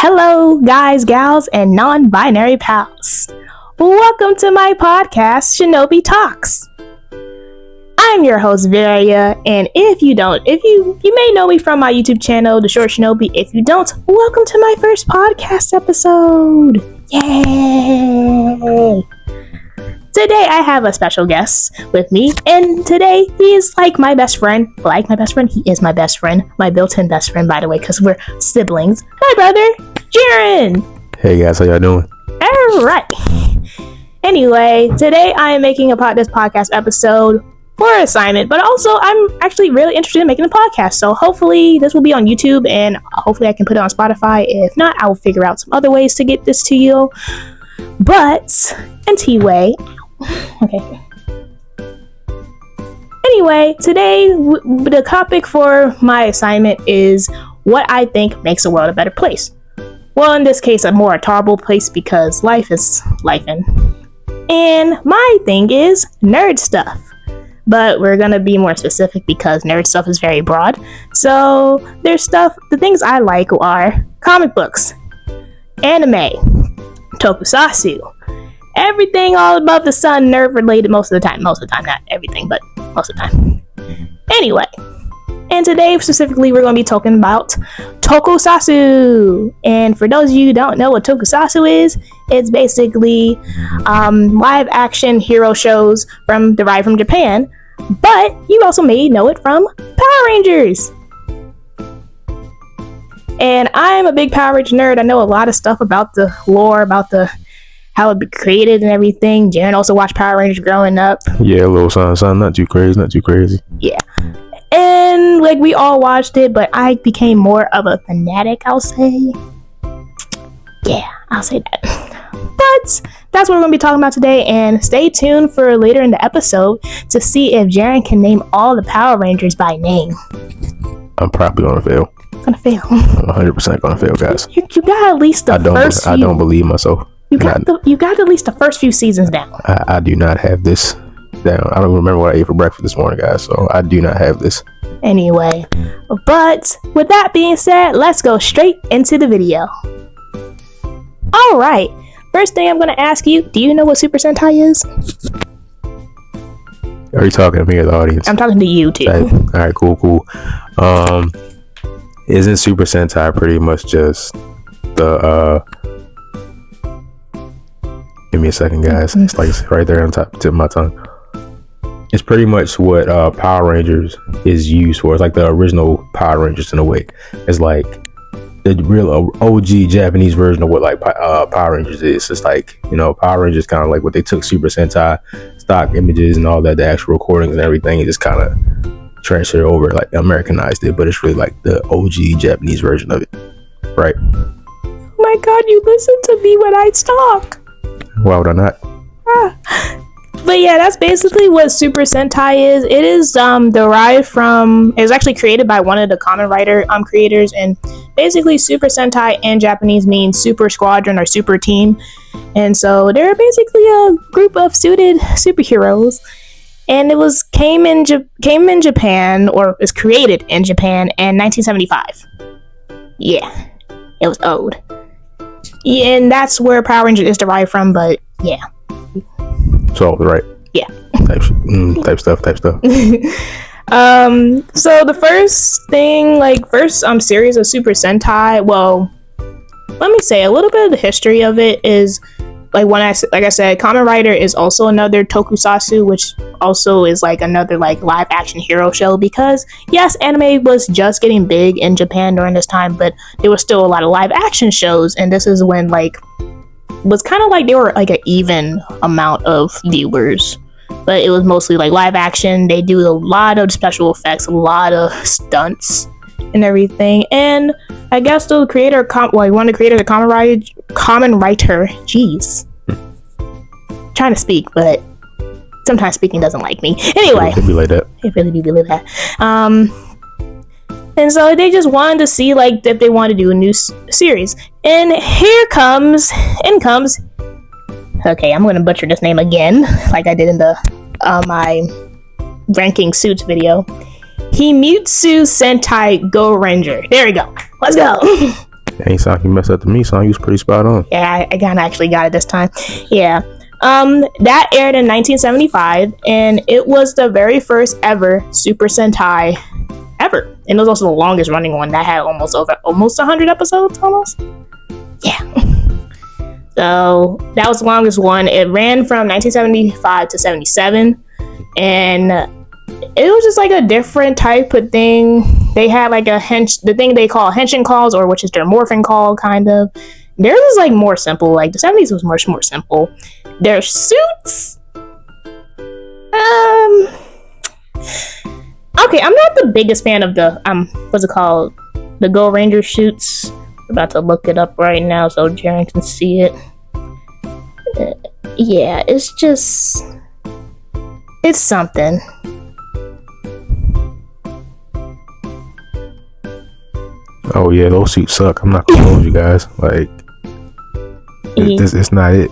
Hello, guys, gals, and non-binary pals. Welcome to my podcast, Shinobi Talks. I'm your host, Varia, and if you may know me from my YouTube channel, The Short Shinobi. If you don't, welcome to my first podcast episode. Yay! Today I have a special guest with me, and today he is like my best friend. He is my best friend, my built-in best friend, by the way, because we're siblings. Hi, brother, Jaaron. Hey guys, how y'all doing? All right. Anyway, today I am making this podcast episode for an assignment, but also I'm actually really interested in making a podcast. So hopefully this will be on YouTube, and hopefully I can put it on Spotify. If not, I will figure out some other ways to get this to you. But anyway. Okay. Anyway, today the topic for my assignment is what I think makes the world a better place. Well, in this case, a more tolerable place because life is lifing. And my thing is nerd stuff. But we're gonna be more specific because nerd stuff is very broad. So the things I like are comic books, anime, tokusatsu, everything all above the sun, nerd related most of the time, not everything, but most of the time. Anyway, and today specifically we're going to be talking about tokusatsu. And for those of you who don't know what tokusatsu is, it's basically live action hero shows derived from Japan, but you also may know it from Power Rangers. And I'm a big Power Ranger nerd. I know a lot of stuff about the lore, about how it be created and everything. Jaaron also watched Power Rangers growing up. Yeah, a little something, not too crazy. Yeah. And we all watched it, but I became more of a fanatic, I'll say. Yeah, I'll say that. But that's what we're going to be talking about today, and stay tuned for later in the episode to see if Jaaron can name all the Power Rangers by name. I'm probably going to fail. I'm 100% going to fail, guys. You got at least the first few. I don't believe myself. You got at least the first few seasons down. I do not have this down. I don't remember what I ate for breakfast this morning, guys, so I do not have this. Anyway, but with that being said, let's go straight into the video. Alright, first thing I'm going to ask you, do you know what Super Sentai is? Are you talking to me or the audience? I'm talking to you too. Alright, cool. Isn't Super Sentai pretty much just the give me a second, guys. It's like it's right there on top tip of my tongue. It's pretty much what Power Rangers is used for. It's like the original Power Rangers in a way. It's like the real OG Japanese version of what Power Rangers is. It's like, Power Rangers kind of like what they took Super Sentai stock images and all that, the actual recordings and everything, and just kind of transferred over, like Americanized it. But it's really like the OG Japanese version of it, right? Oh my God, you listen to me when I talk. Why would I not? But yeah, that's basically what Super Sentai is. It is derived from, it was actually created by one of the Kamen Rider creators, and basically Super Sentai in Japanese means super squadron or super team. And so they're basically a group of suited superheroes. And it came in Japan, or was created in Japan in 1975. Yeah, it was old. Yeah, and that's where Power Rangers is derived from, but yeah. So, right. Yeah. Type stuff. So the first series of Super Sentai, well, let me say a little bit of the history of it is, like I said, Kamen Rider is also another tokusatsu, which also is another live action hero show, because yes, anime was just getting big in Japan during this time, but there was still a lot of live action shows, and this is when was kind of they were an even amount of viewers, but it was mostly live action. They do a lot of special effects, a lot of stunts and everything. And I guess the creator, one of the creators of Kamen Rider, jeez, trying to speak, but sometimes speaking doesn't like me. Anyway, it be like that. It really do be like that. And so they just wanted to see if they wanted to do a new series. And here comes. Okay, I'm gonna butcher this name again, like I did in the my ranking suits video. Himutsu Sentai Go Ranger. There we go. Let's go. Ain't sound you messed up to me, son. You was pretty spot on. Yeah, I kind of actually got it this time. Yeah. That aired in 1975, and it was the very first ever Super Sentai ever. And it was also the longest running one that had almost 100 episodes, almost. Yeah. So that was the longest one. It ran from 1975 to 77, and it was just like a different type of thing. They had like the thing they call henshin calls, or which is their morphin call, kind of. Theirs is like more simple. Like the 70s was much more simple. Their suits, okay, I'm not the biggest fan of the what's it called, the Go Ranger suits. I'm about to look it up right now so Jaren can see it. Yeah, it's something. Oh yeah, those suits suck. I'm not gonna hold you guys. Like, it's not it.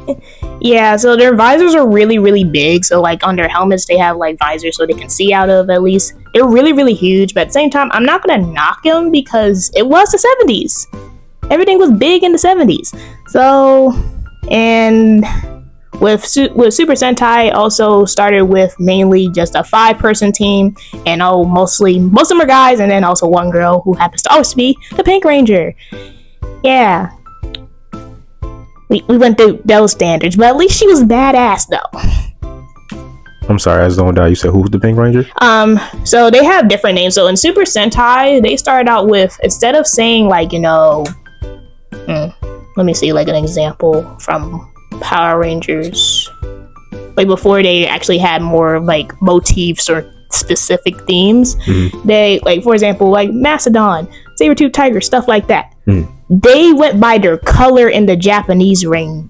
Yeah, so their visors are really, really big. So like on their helmets, they have like visors so they can see out of, at least. They're really, really huge. But at the same time, I'm not gonna knock them because it was the 70s. Everything was big in the 70s. So, and with Super Sentai also started with mainly just a 5-person team, and most of them are guys, and then also one girl who happens to also be the Pink Ranger. Yeah. We went through those standards, but at least she was badass though. I'm sorry, I just don't doubt. You said who's the Pink Ranger? So they have different names. So in Super Sentai, they started out with, instead of saying like, let me see like an example from Power Rangers. Like before they actually had more like motifs or specific themes. Mm-hmm. They, like for example, like Mastodon, Saber-Tooth Tiger, stuff like that. Mm. They went by their color in the Japanese name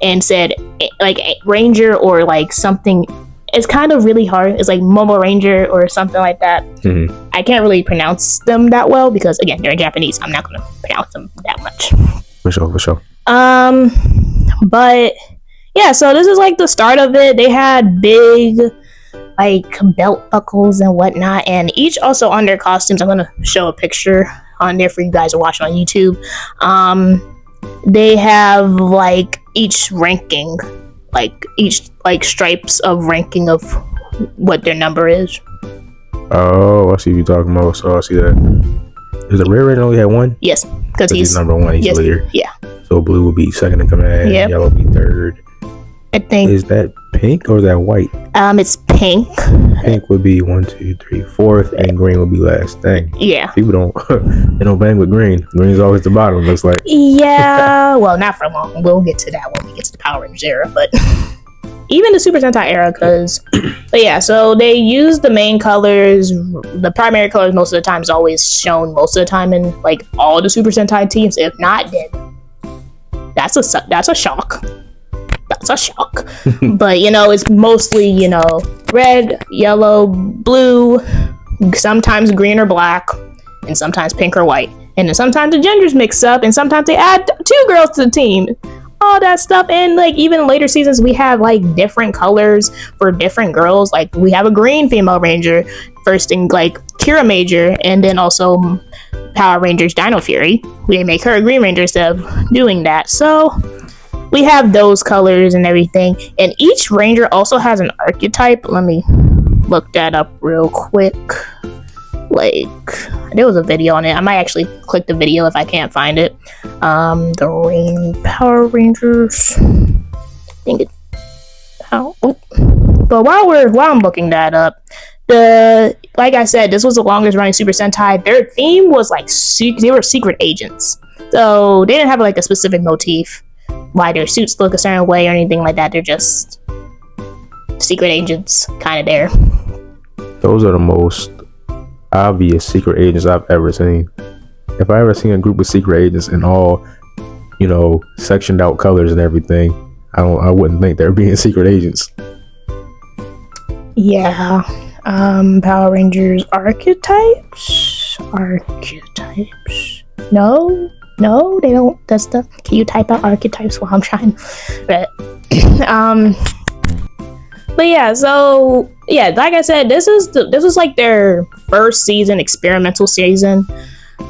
and said like Ranger or like something. It's kind of really hard. It's like Momo Ranger or something like that. Mm-hmm. I can't really pronounce them that well because again, they're in Japanese. I'm not going to pronounce them that much. For sure. But yeah, so this is like the start of it. They had big like belt buckles and whatnot, and each also on their costumes. I'm gonna show a picture on there for you guys to watch on YouTube. They have like each ranking, like each like stripes of ranking of what their number is. Oh, I see what you're talking about. So I see that. Is the Red Ranger only had one? Yes, because he's number one. He's leader. Yeah. So blue would be second in command. Yep. Yellow would be third. I think. Is that pink or is that white? It's pink. Pink would be 1, 2, 3, 4th, and green would be last. Dang. Yeah. People don't bang with green. Green is always the bottom. Looks like. Yeah. Well, not for long. We'll get to that when we get to the Power Rangers era, but even the Super Sentai era, but yeah. So they use the main colors. The primary colors most of the time is always shown most of the time in like all the Super Sentai teams. If not, then that's a shock. That's a shock. But it's mostly red, yellow, blue, sometimes green or black, and sometimes pink or white. And then sometimes the genders mix up, and sometimes they add 2 girls to the team. All that stuff. And like even later seasons we have like different colors for different girls. Like we have a green female ranger first in like Kira Major, and then also Power Rangers Dino Fury. We make her a green ranger instead of doing that. So we have those colors and everything. And each ranger also has an archetype. Let me look that up real quick. Like there was a video on it. I might actually click the video if I can't find it. The Power Rangers. I think it's but while I'm looking that up, like I said, this was the longest running Super Sentai. Their theme was like they were secret agents. So they didn't have like a specific motif why their suits look a certain way or anything like that. They're just secret agents kind of there. Those are the most obvious secret agents I've ever seen. If I ever seen a group of secret agents in all, sectioned out colors and everything, I wouldn't think they're being secret agents. Yeah. Power Rangers archetypes. No, they don't. That's can you type out archetypes while I'm trying? But but yeah, so yeah, like I said, this was like their first season, experimental season.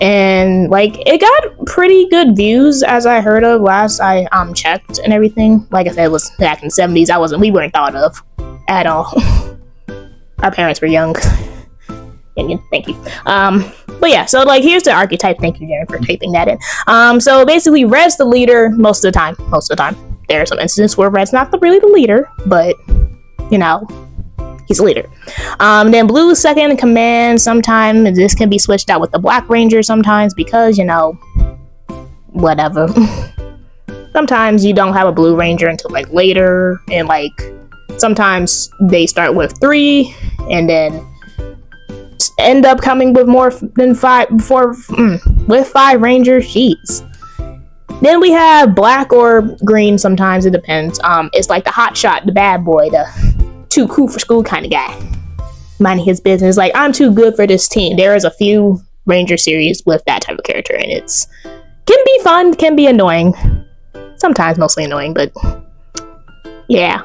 And like it got pretty good views as I heard of last I checked and everything. Like I said, it was back in the 70s. We weren't thought of at all. Our parents were young. Thank you. But yeah, so like here's the archetype. Thank you, Jaaron, for typing that in. So basically Red's the leader most of the time. There are some instances where Red's not really the leader, but you know, he's a leader. Then Blue's second in command. Sometimes this can be switched out with the Black Ranger sometimes because, you know, whatever. Sometimes you don't have a Blue Ranger until like later, and like sometimes they start with 3 and then end up coming with more than 5 with 5 Rangers. Jeez. Then we have Black or Green. Sometimes it depends. It's like the hot shot, the bad boy, the too cool for school kind of guy, minding his business. Like, I'm too good for this team. There is a few Ranger series with that type of character, and it's can be fun, can be annoying. Sometimes mostly annoying, but yeah.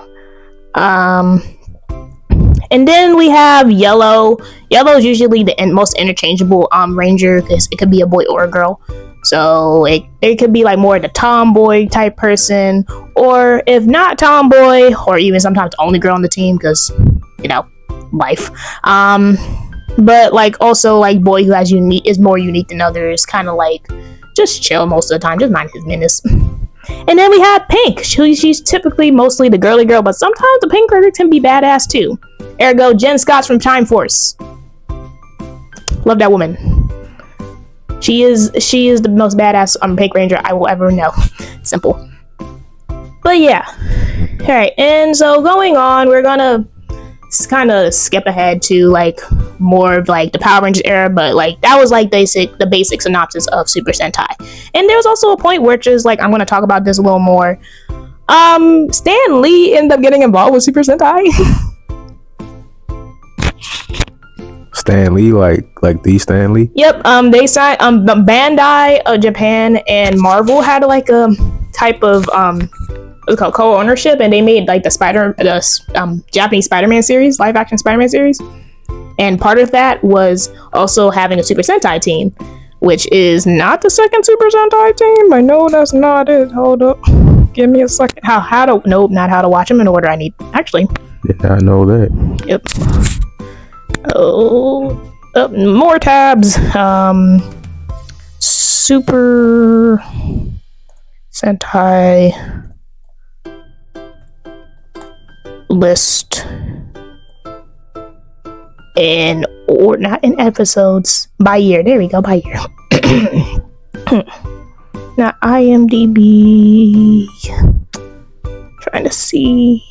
And then we have Yellow. Yellow is usually the most interchangeable Ranger because it could be a boy or a girl. So it could be like more the tomboy type person, or if not tomboy, or even sometimes the only girl on the team because, you know, life. But like also like boy who has is more unique than others, kind of like just chill most of the time, just mind his business. And then we have Pink. She's typically mostly the girly girl, but sometimes the Pink Ranger can be badass too. Ergo, Jen Scott's from Time Force. Love that woman. She is the most badass Pink Ranger I will ever know. Simple. But yeah. Alright, and so going on, we're gonna kind of skip ahead to like more of like the Power Rangers era, but like that was like the basic synopsis of Super Sentai. And there was also a point where just like I'm gonna talk about this a little more. Stan Lee ended up getting involved with Super Sentai. Stan Lee, like the Stan Lee? Yep. They signed Bandai of Japan and Marvel had like a type of what's called co-ownership, and they made like the Japanese Spider-Man series, live action Spider-Man series. And part of that was also having a Super Sentai team, which is not the second Super Sentai team. I know that's not it. Hold up. Give me a second. Not how to watch them in order. I need actually. Did not know that. Yep. More tabs. Super Sentai list or not in episodes by year. There we go, by year. Now IMDb. Trying to see.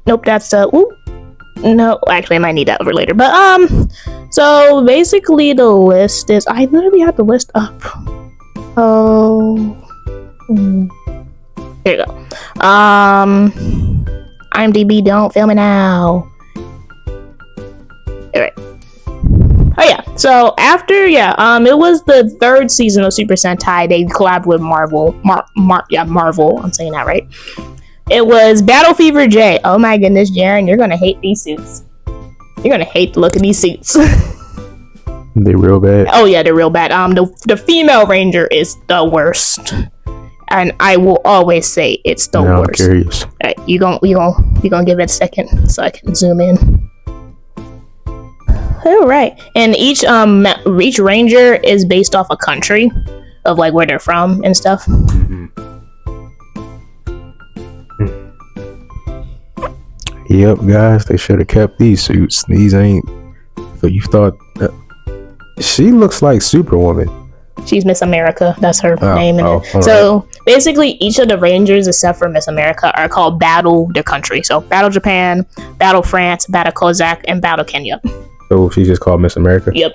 Nope, that's no, actually I might need that over later. But so basically the list is I literally have the list up. Oh, here you go. IMDb, don't fail me now. Alright. Oh yeah. So after it was the 3rd season of Super Sentai. They collabed with Marvel. Marvel. I'm saying that right. It was Battle Fever J. Oh my goodness, Jaaron, you're gonna hate these suits. You're gonna hate the look of these suits. They real bad. Oh yeah, they're real bad. The female Ranger is the worst, and I will always say it's the worst. I'm curious. All right, you gonna give it a second so I can zoom in. All right, and each Ranger is based off a country of like where they're from and stuff. Yep, guys, they should have kept these suits. These ain't. So you thought she looks like Superwoman. She's Miss America. That's her name. So right. Basically, each of the Rangers, except for Miss America, are called Battle their country. So Battle Japan, Battle France, Battle Kozak, and Battle Kenya. So she's just called Miss America. Yep.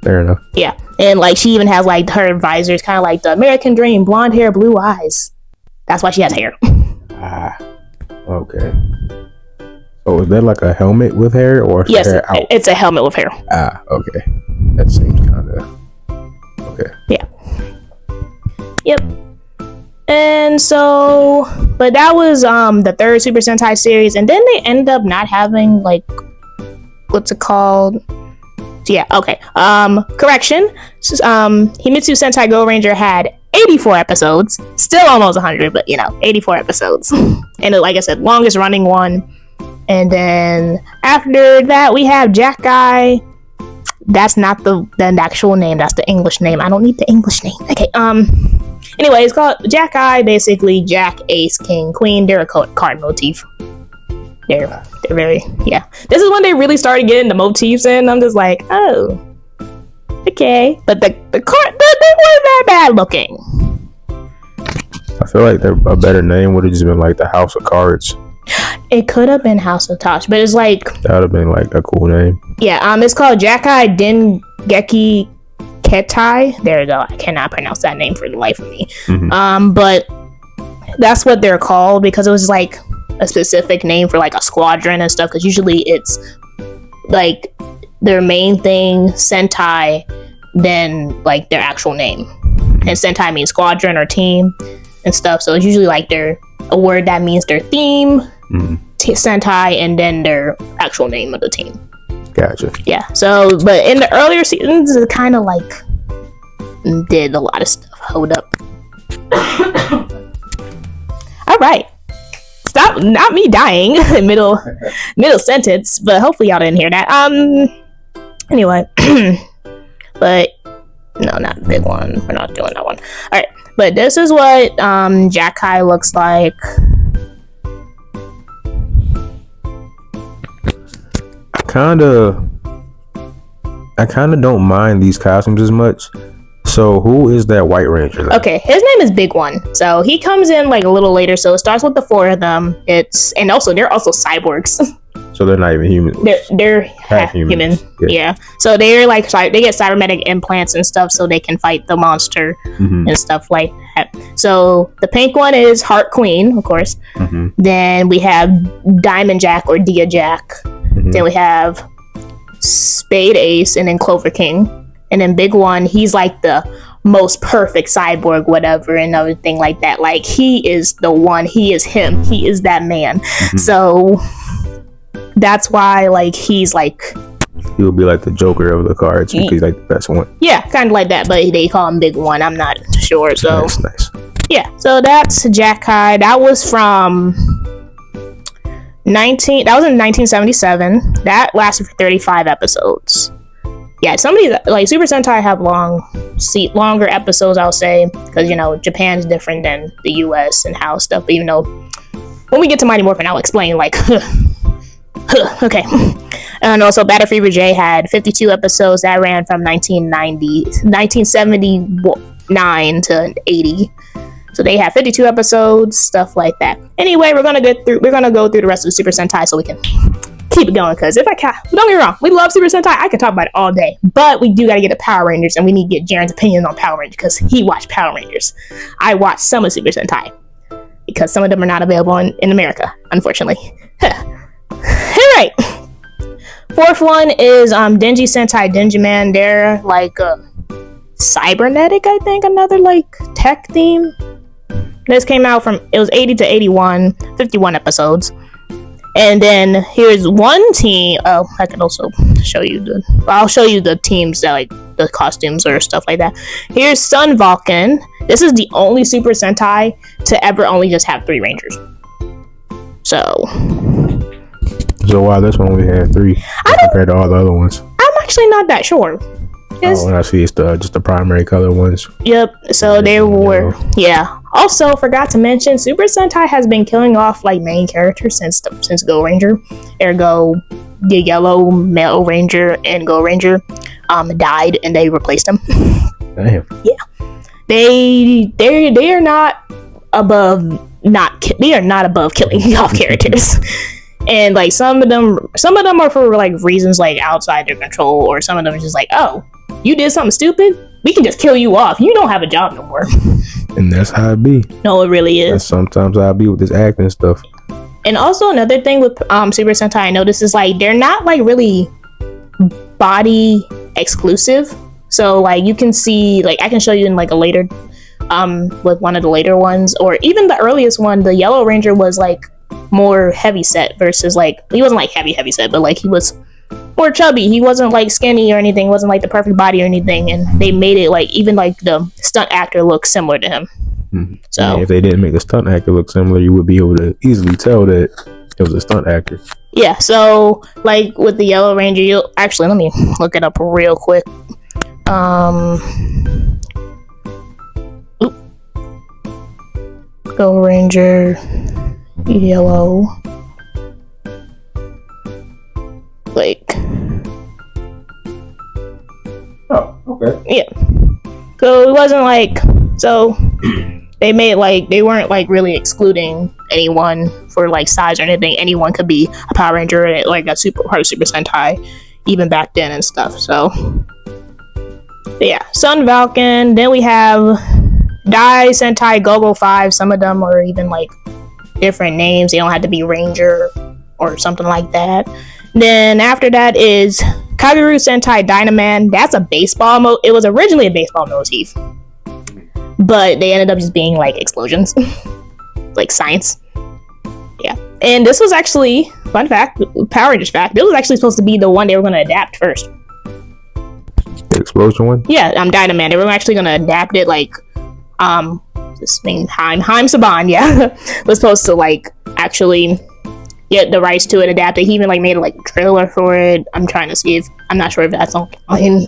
Fair enough. Yeah, and like she even has like her advisors, kind of like the American Dream, blonde hair, blue eyes. That's why she has hair. Okay. So is that like a helmet with hair or yes, hair out? It's a helmet with hair. Okay. That seems kind of okay. Yeah. Yep. And so, but that was the 3rd Super Sentai series, and then they ended up not having like what's it called? Yeah, okay. Correction. Himitsu Sentai Go Ranger had 84 episodes. Still almost 100, but 84 episodes. And like I said, longest running one. And then after that, we have Jack Guy. That's not the actual name. That's the English name. I don't need the English name. Okay. Anyway, it's called Jack Guy. Basically, Jack, Ace, King, Queen. They're a card motif. They're very, yeah. This is when they really started getting the motifs in. I'm just like, oh, okay. But the card, they weren't that bad looking. I feel like a better name would have just been like the House of Cards. It could have been House of Tosh, but it's like that would have been like a cool name. Yeah, it's called Jakai Dengeki Ketai. There we go. I cannot pronounce that name for the life of me. Mm-hmm. But that's what they're called because it was like a specific name for like a squadron and stuff. Because usually it's like their main thing, Sentai, then like their actual name. And Sentai means squadron or team and stuff. So it's usually like a word that means their theme, Sentai, and then their actual name of the team. Gotcha. Yeah. So, but in the earlier seasons, it kind of like did a lot of stuff. Hold up. All right. Stop! Not me dying in middle sentence, but hopefully y'all didn't hear that. Anyway, but no, not the big one. We're not doing that one. All right. But this is what Jakai looks like. I kind of don't mind these costumes as much. So who is that White Ranger then? Okay, his name is Big One. So he comes in like a little later. So it starts with the four of them. They're also cyborgs. So they're not even human. They're half human. Yeah. So they're like they get cybernetic implants and stuff, so they can fight the monster and stuff like that. So the pink one is Heart Queen, of course. Then we have Diamond Jack or Dia Jack. Then we have Spade Ace, and then Clover King, and then Big One. He's like the most perfect cyborg, whatever, and everything like that. Like he is the one. He is him. He is that man. So that's why like he's like he would be like the Joker of the cards because he's like the best one. Yeah, kind of like that, but they call him Big One. I'm not sure. So nice. Yeah, so that's Jakai. That was from that was in 1977. That lasted for 35 episodes. Yeah, some of these like Super Sentai have longer episodes, I'll say, because Japan's different than the US and how stuff. But even though when we get to Mighty Morphin, I'll explain like okay. And also Battle Fever J had 52 episodes that ran from 1979 to 80. So they have 52 episodes, stuff like that. Anyway, we're gonna go through the rest of the Super Sentai so we can keep it going. Because don't get me wrong, we love Super Sentai. I can talk about it all day, but we do gotta get to Power Rangers, and we need to get Jaaron's opinion on Power Rangers because he watched Power Rangers. I watched some of Super Sentai because some of them are not available in America, unfortunately. All right. Fourth one is Denji Sentai Denjiman. They're like cybernetic, I think, another like tech theme. This came out it was 80 to 81, 51 episodes. And then here's one team. Oh, I can also show you I'll show you the teams that like the costumes or stuff like that. Here's Sun Vulcan. This is the only Super Sentai to ever only just have 3 Rangers. So why this one we had 3 compared to all the other ones? I'm actually not that sure. When I see it's just the primary color ones. Yep. So they were, yeah. Also, forgot to mention, Super Sentai has been killing off like main characters since Go Ranger. Ergo, the yellow male Ranger and Go Ranger died, and they replaced them. Damn. Yeah. They are not above killing off characters. And like some of them are for like reasons like outside their control, or some of them are just like, oh, you did something stupid, we can just kill you off. You don't have a job no more. And that's how it be. No, it really is. That's sometimes how I be with this acting stuff. And also another thing with Super Sentai I noticed is like they're not like really body exclusive. So like you can see, like I can show you in like a later with one of the later ones, or even the earliest one, the Yellow Ranger was like more heavy set versus like he wasn't like heavy set, but like he was more more chubby. He wasn't like skinny or anything. Wasn't like the perfect body or anything. And they made it like even like the stunt actor look similar to him. So if they didn't make the stunt actor look similar, you would be able to easily tell that it was a stunt actor. Yeah. So like with the Yellow Ranger, you actually let me look it up real quick. Go Ranger Yellow. Like. Oh, okay. Yeah. So it wasn't like so they made like they weren't like really excluding anyone for like size or anything. Anyone could be a Power Ranger, like a Super Sentai, even back then and stuff. So yeah, Sun Falcon. Then we have Dai Sentai Gogo 5. Some of them are even like different names. They don't have to be Ranger or something like that. Then after that is Kaguru Sentai Dynaman. That's a baseball mode. It was originally a baseball motif, but they ended up just being like explosions, like science. Yeah, and this was actually fun fact, Power Rangers fact. This was actually supposed to be the one they were going to adapt first. The explosion one? Yeah, Dynaman. They were actually going to adapt it like this name Haim Saban. Yeah, was supposed to like actually get the rights to it adapted. He even like made like a trailer for it. I'm trying to see if I'm not sure if that's online.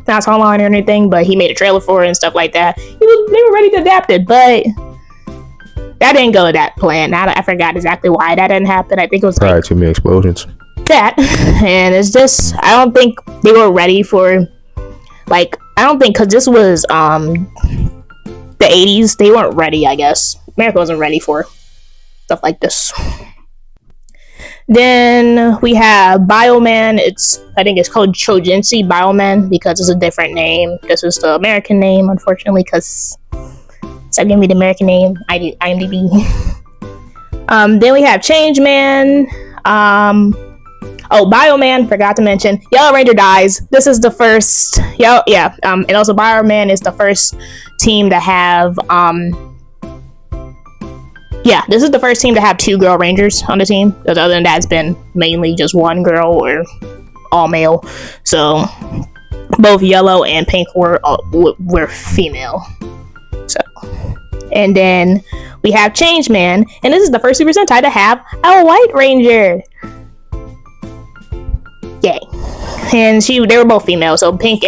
That's online or anything, but he made a trailer for it and stuff like that. They were ready to adapt it, but that didn't go to that plan. Now I forgot exactly why that didn't happen. I think it was probably too many explosions. That, and it's just I don't think they were ready for like I don't think because this was the 80s. They weren't ready. I guess America wasn't ready for stuff like this. Then we have Bioman. I think it's called Chojinsi Bioman because it's a different name. This is the American name, unfortunately, because instead of giving me the American name, IMDb. Then we have Changeman. Bioman, forgot to mention. Yellow Ranger dies. This is the first. And also Bioman is the first team to have. This is the first team to have 2 girl rangers on the team. Because other than that, it's been mainly just 1 girl or all male. So both Yellow and Pink were female. So, and then we have Changeman, and this is the first Super Sentai to have a White Ranger. Yay! And they were both female. So we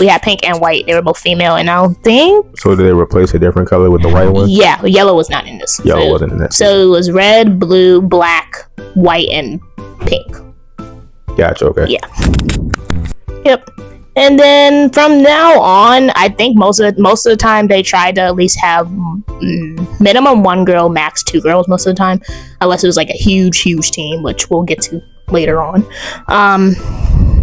had Pink and White. They were both female, and I don't think. So did they replace a different color with the white one? Yeah, Yellow was not in this. Yellow wasn't in that. So it was red, blue, black, white, and pink. Gotcha. Okay. Yeah. Yep. And then from now on, I think most of the time they try to at least have minimum 1 girl, max 2 girls most of the time, unless it was like a huge team, which we'll get to later on.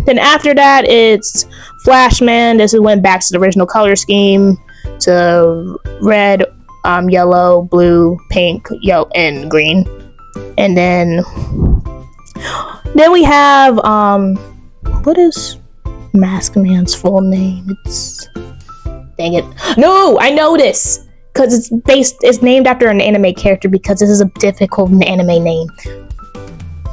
Then after that, it's Flashman. This went back to the original color scheme, to red, yellow, blue, pink, yellow, and green. And then we have what is Mask Man's full name? Dang it. No, I know this because it's named after an anime character because this is a difficult anime name.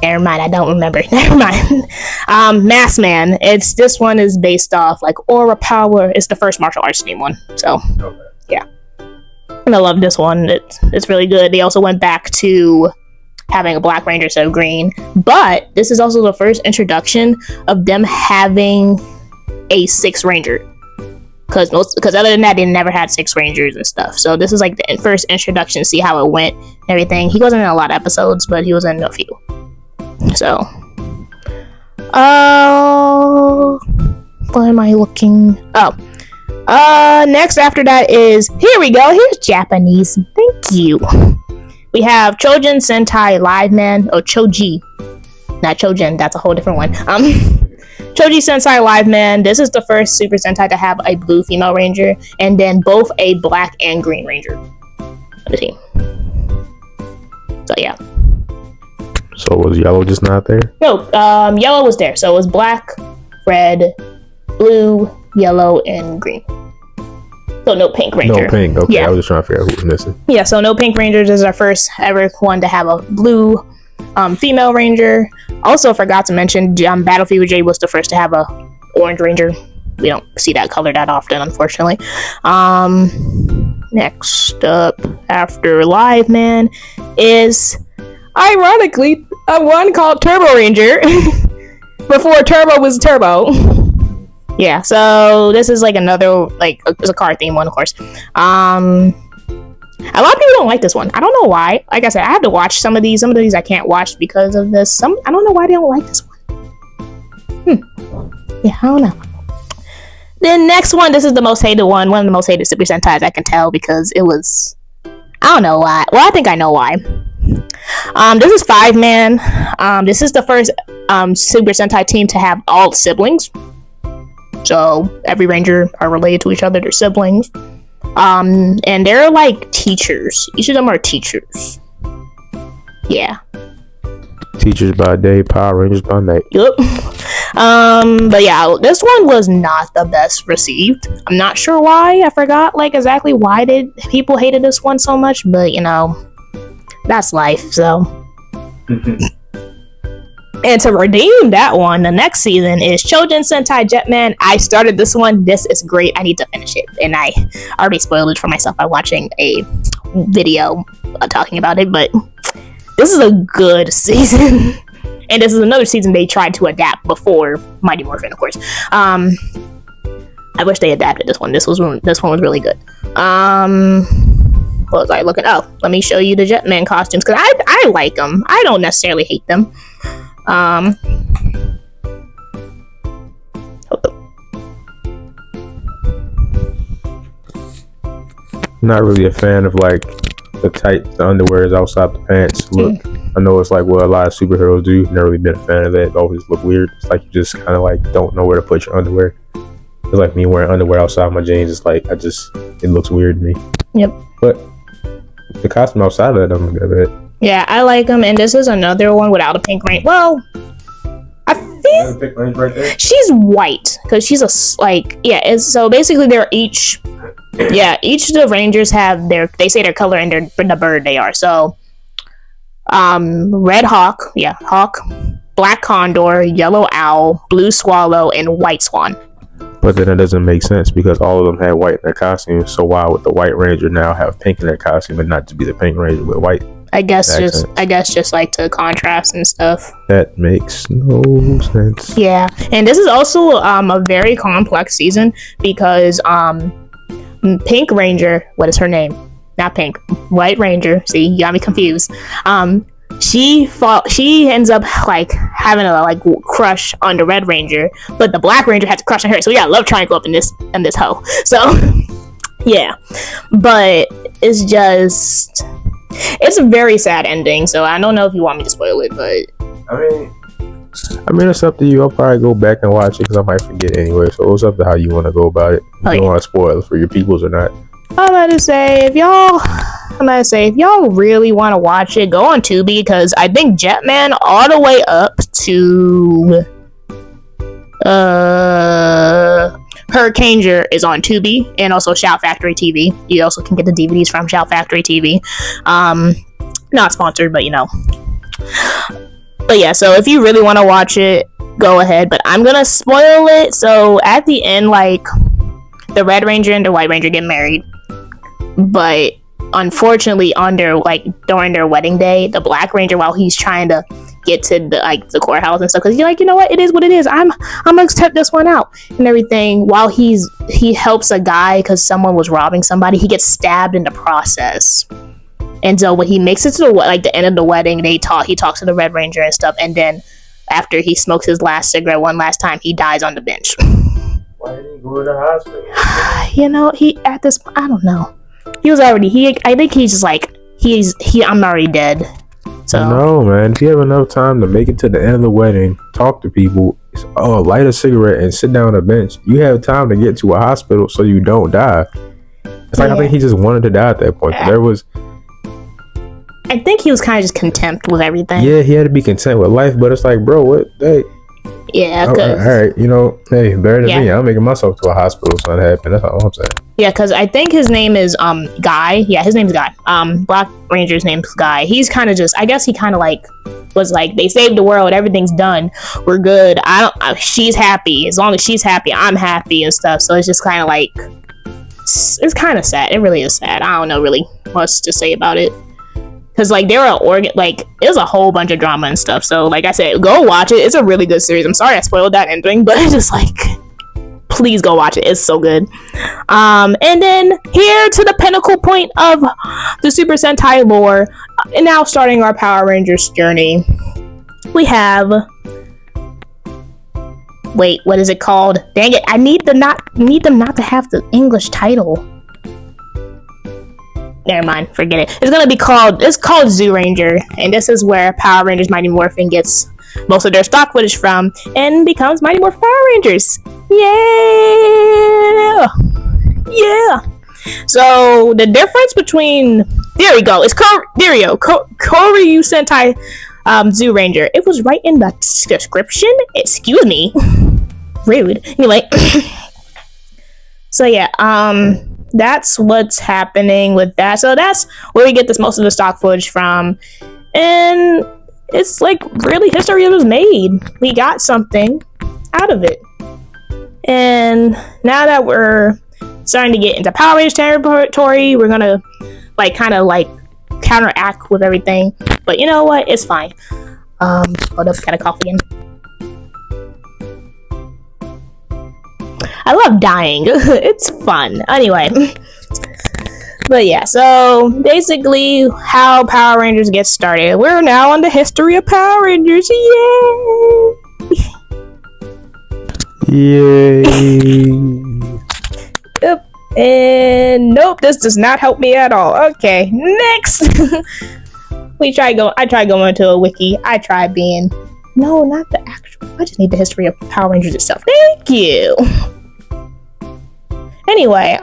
Never mind, I don't remember. Never mind. Mask Man. This one is based off like Aura Power. It's the first martial arts team one. So yeah. And I love this one. It's really good. They also went back to having a Black Ranger instead of green. But this is also the first introduction of them having a 6 Ranger. Because other than that, they never had 6 Rangers and stuff. So this is like the first introduction to see how it went and everything. He wasn't in a lot of episodes, but he was in a few. So, what am I looking? Next after that is, here we go. Here's Japanese. Thank you. We have Chojin Sentai Live Man, or Choji. Not Chojin, that's a whole different one. Choji Sentai Live Man. This is the first Super Sentai to have a blue female ranger, and then both a black and green ranger on the team. So yeah. So was Yellow just not there? No, Yellow was there. So it was black, red, blue, yellow, and green. So no Pink Ranger. No Pink. Okay, yeah. I was just trying to figure out who was missing. Yeah, so no Pink Rangers is our first ever one to have a blue female ranger. Also forgot to mention, Battle Fever J was the first to have a orange ranger. We don't see that color that often, unfortunately. Next up, after Live Man, is ironically a one called Turbo Ranger. Before Turbo was Turbo. Yeah, so this is like another, like, it's a car theme one, of course. A lot of people don't like this one. I don't know why. Like I said, I have to watch some of these. Some of these I can't watch because of this. I don't know why they don't like this one. Yeah, I don't know. The next one, this is the most hated one of the most hated Super Sentais, I can tell, because it was, I don't know why. Well, I think I know why. This is 5-Man. This is the first Super Sentai team to have all siblings. So every ranger are related to each other. They're siblings. And they're like teachers. Each of them are teachers. Yeah. Teachers by day, Power Rangers by night. Yep. But yeah, this one was not the best received. I'm not sure why. I forgot like exactly why did people hated this one so much, but you know, that's life. So. And to redeem that one, the next season is Children Sentai Jetman. I started this one. This is great. I need to finish it. And I already spoiled it for myself by watching a video talking about it. But this is a good season. And this is another season they tried to adapt before Mighty Morphin, of course. I wish they adapted this one. This one was really good. What was I looking? Oh, let me show you the Jetman costumes. Because I like them. I don't necessarily hate them. Not really a fan of like the tight underwear is outside the pants look. I know it's like what a lot of superheroes do. Never really been a fan of that. It always look weird. It's like you just kind of like don't know where to put your underwear. It's like me wearing underwear outside my jeans. It's like it looks weird to me. Yep. But the costume outside of that, I'm good at it. Yeah, I like them, and this is another one without a pink rain. Well, I think pink range right there. She's white because she's so basically they're each of the rangers have they say their color and the bird they are. So, red hawk, hawk, black condor, yellow owl, blue swallow, and white swan. But then it doesn't make sense because all of them had white in their costume. So why would the white ranger now have pink in their costume and not to be the pink ranger with white? I guess just like to contrast and stuff. That makes no sense. Yeah, and this is also a very complex season because Pink Ranger, what is her name? Not Pink, White Ranger. See, you got me confused. She ends up like having a crush on the Red Ranger, but the Black Ranger had to crush on her. So yeah, love triangle up in this hoe. So yeah, but it's a very sad ending. So I don't know if you want me to spoil it, but I mean, it's up to you. I'll probably go back and watch it because I might forget anyway. So it's up to how you want to go about it. If you don't want to spoil it for your peoples or not. I'm about to say if y'all really want to watch it, go on Tubi because I think Jetman all the way up to Hurricaneer is on Tubi and also Shout Factory TV. You also can get the DVDs from Shout Factory TV. Not sponsored, but you know. But yeah, so if you really want to watch it, go ahead. But I'm gonna spoil it. So at the end, like the Red Ranger and the White Ranger get married, but unfortunately, during their wedding day, the Black Ranger, while he's trying to get to the courthouse and stuff, because you're like, you know what, it is what it is. I'm gonna accept this one out and everything. While he helps a guy because someone was robbing somebody, he gets stabbed in the process. And so when he makes it to the end of the wedding, he talks to the Red Ranger and stuff, and then after he smokes his last cigarette one last time, he dies on the bench. Why didn't he go to the hospital? You know, I don't know. He was already, I think he's just like, I'm already dead. So no, man, if you have enough time to make it to the end of the wedding, talk to people, light a cigarette and sit down on a bench, you have time to get to a hospital so you don't die. It's like, I think he just wanted to die at that point. I think he was kind of just content with everything. Yeah, he had to be content with life, but it's like, bro, what? Hey. Yeah, all right, hey, better than me. I'm making myself to a hospital so that happened. That's all I'm saying. Yeah, because I think his name is Guy. Yeah, his name's Guy. Black Ranger's name's Guy. He's kind of just, I guess he kind of was like, they saved the world, everything's done, we're good. She's happy. As long as she's happy, I'm happy and stuff. So it's just kind of like, it's kind of sad. It really is sad. I don't know really much to say about it. Because, like, there are there's a whole bunch of drama and stuff. So, like I said, go watch it. It's a really good series. I'm sorry I spoiled that ending, but it's just like, please go watch it. It's so good. And then here to the pinnacle point of the Super Sentai lore, and now starting our Power Rangers journey, we have, wait, what is it called? Dang it! I need them not to have the English title. Never mind, forget it. It's called Zoo Ranger, and this is where Power Rangers Mighty Morphin gets most of their stock footage from and becomes Mighty Morphin Power Rangers. Yeah! So the difference between, there we go, it's Koryu Sentai Zoo Ranger. It was right in the description. Excuse me. Rude. Anyway. So yeah, that's what's happening with that. So that's where we get most of the stock footage from. And it's like, really, history was made. We got something out of it. And now that we're starting to get into Power Rangers territory, we're gonna kind of counteract with everything. But you know what? It's fine. Hold up, gotta cough again. I love dying. It's fun. Anyway. But yeah, so basically how Power Rangers get started. We're now on the history of Power Rangers. Yay! Yep. And nope, this does not help me at all. Okay, next. I tried going to a wiki. I tried being, no, not the actual. I just need the history of Power Rangers itself. Thank you. Anyway,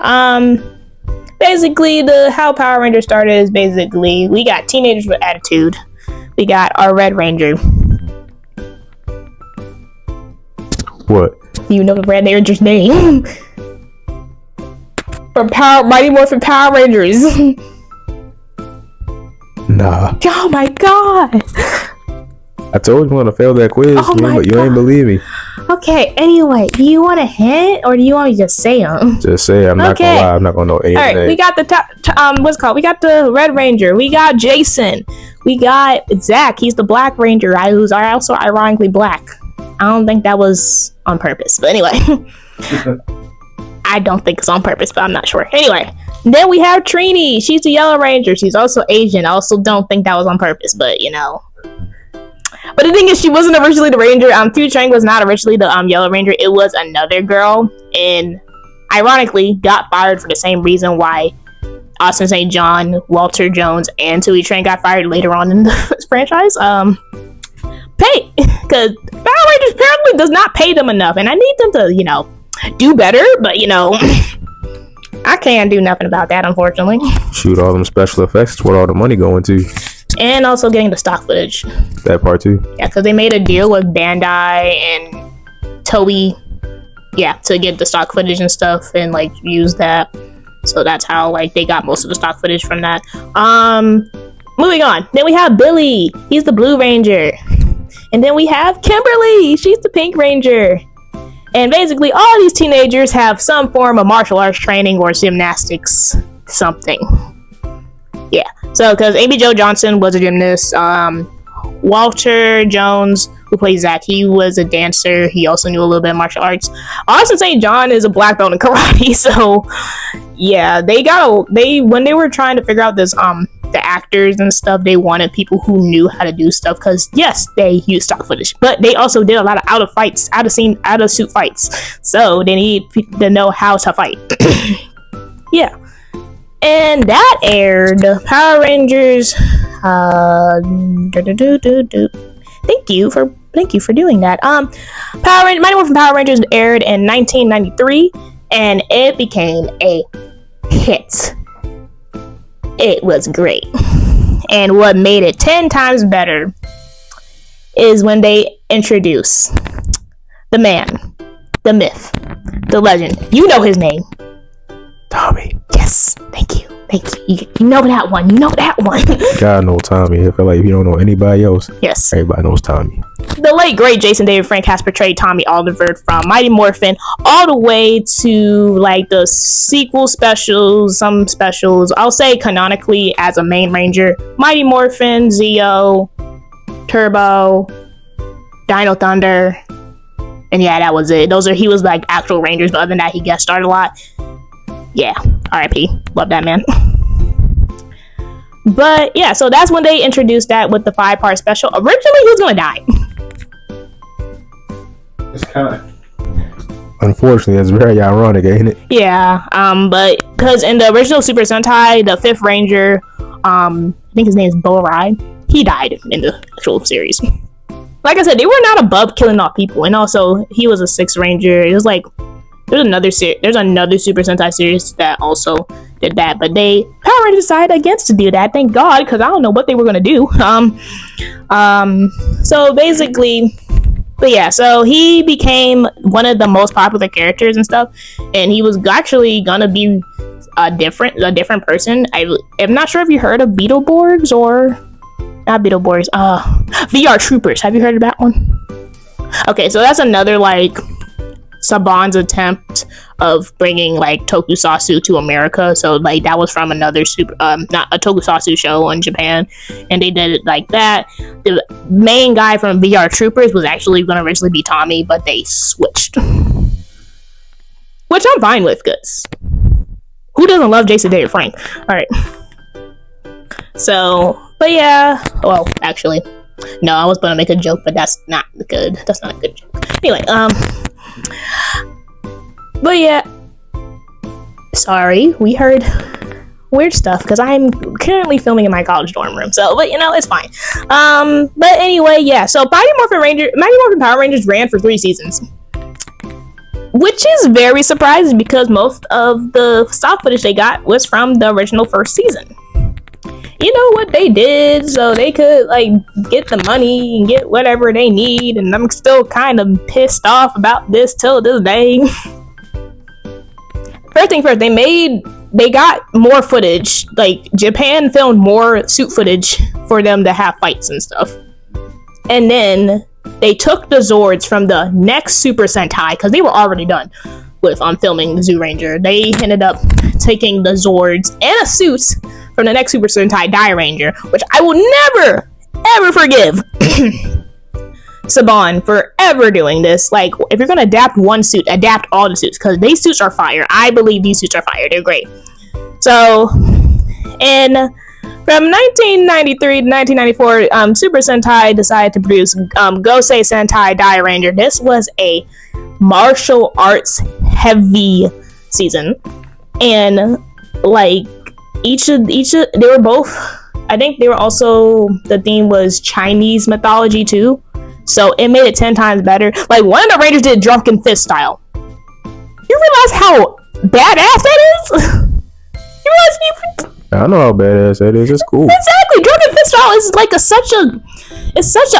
basically how Power Rangers started is basically we got teenagers with attitude. We got our Red Ranger. What? You know the Red Ranger's name? From Mighty Morphin Power Rangers. Nah. Oh my god. I told you I'm gonna fail that quiz, but you ain't believe me. Okay, anyway, do you want a hint or do you want me to just say them? Just say I'm not gonna lie, I'm not gonna know any Alright, we got the what's it called? We got the Red Ranger, we got Jason, we got Zach, he's the Black Ranger, who's also ironically black. I don't think that was on purpose, but anyway. I don't think it's on purpose, but I'm not sure. Anyway, then we have Trini, she's the Yellow Ranger, she's also Asian. I also don't think that was on purpose, but you know. But the thing is, she wasn't originally the Ranger. Fu Chang was not originally the Yellow Ranger. It was another girl, and ironically, got fired for the same reason why Austin St. John, Walter Jones, and Tui Trang got fired later on in the franchise. Pay, because Power Rangers apparently does not pay them enough, and I need them to, do better. But I can't do nothing about that, unfortunately. Shoot, all them special effects is what all the money going to. And also getting the stock footage. That part too. Yeah, because they made a deal with Bandai and Toei, to get the stock footage and stuff and use that. So that's how they got most of the stock footage from that. Moving on. Then we have Billy. He's the Blue Ranger. And then we have Kimberly. She's the Pink Ranger. And basically all these teenagers have some form of martial arts training or gymnastics something. Yeah, so because Amy Jo Johnson was a gymnast, Walter Jones, who plays Zach, he was a dancer. He also knew a little bit of martial arts. Austin St. John is a black belt in karate. So yeah, when they were trying to figure out this, the actors and stuff, they wanted people who knew how to do stuff. Because yes, they used stock footage, but they also did a lot of out of suit fights. So they need to know how to fight. Yeah. And that aired Power Rangers. Thank you for doing that. Mighty Morphin Power Rangers aired in 1993, and it became a hit. It was great. And what made it 10 times better is when they introduce the man, the myth, the legend. You know his name. Tommy. Yes, thank you. You know that one. God know Tommy. I feel like if you don't know anybody else, yes, everybody knows Tommy. The late great Jason David Frank has portrayed Tommy Oliver from Mighty Morphin all the way to like the sequel specials, some specials. I'll say canonically as a main ranger: Mighty Morphin, Zeo, Turbo, Dino Thunder, and yeah, that was it. He was like actual rangers, but other than that, he guest starred a lot. Yeah, R.I.P. Love that man. But yeah, so that's when they introduced that with the 5-part special. Originally, he was gonna die. It's kind of, unfortunately, it's very ironic, ain't it? Yeah, but because in the original Super Sentai, the 5th Ranger, I think his name is Bo Rai, he died in the actual series. Like I said, they were not above killing off people, and also he was a 6th Ranger. It was like there's another Super Sentai series that also did that, but Power Rangers decided against to do that. Thank God, because I don't know what they were gonna do. So basically. But yeah, so he became one of the most popular characters and stuff, and he was actually gonna be a different person. I'm not sure if you heard of Beetleborgs or not Beetleborgs. VR Troopers. Have you heard of that one? Okay, so that's another like Saban's attempt of bringing like tokusatsu to America. So like that was from another not a tokusatsu show in Japan, and they did it like that. The main guy from VR Troopers was actually going to originally be Tommy, but they switched, which I'm fine with, because who doesn't love Jason David Frank? All right. So, but yeah, well, actually, no, I was going to make a joke, but that's not good. That's not a good joke. Anyway, but yeah, sorry, we heard weird stuff because I'm currently filming in my college dorm room. So, but it's fine. But anyway, yeah. So Mighty Morphin Power Rangers ran for 3 seasons, which is very surprising because most of the stock footage they got was from the original first season. You know what they did, so they could like get the money and get whatever they need, and I'm still kind of pissed off about this till this day. First thing first, they got more footage. Like Japan filmed more suit footage for them to have fights and stuff, and then they took the Zords from the next Super Sentai because they were already done with filming the Zoo Ranger. They ended up taking the Zords and a suit from the next Super Sentai Die Ranger, which I will never, ever forgive Saban for ever doing this. Like, if you're gonna adapt one suit, adapt all the suits, because these suits are fire. I believe these suits are fire. They're great. So, from 1993 to 1994, Super Sentai decided to produce Gosei Sentai Die Ranger. This was a martial arts heavy season, and like each of they were both, I think they were also, the theme was Chinese mythology too, so it made it 10 times better. Like one of the Rangers did Drunken Fist style. You realize how badass that is? I know how badass that is. It's cool. Exactly. Drunken Fist style is like such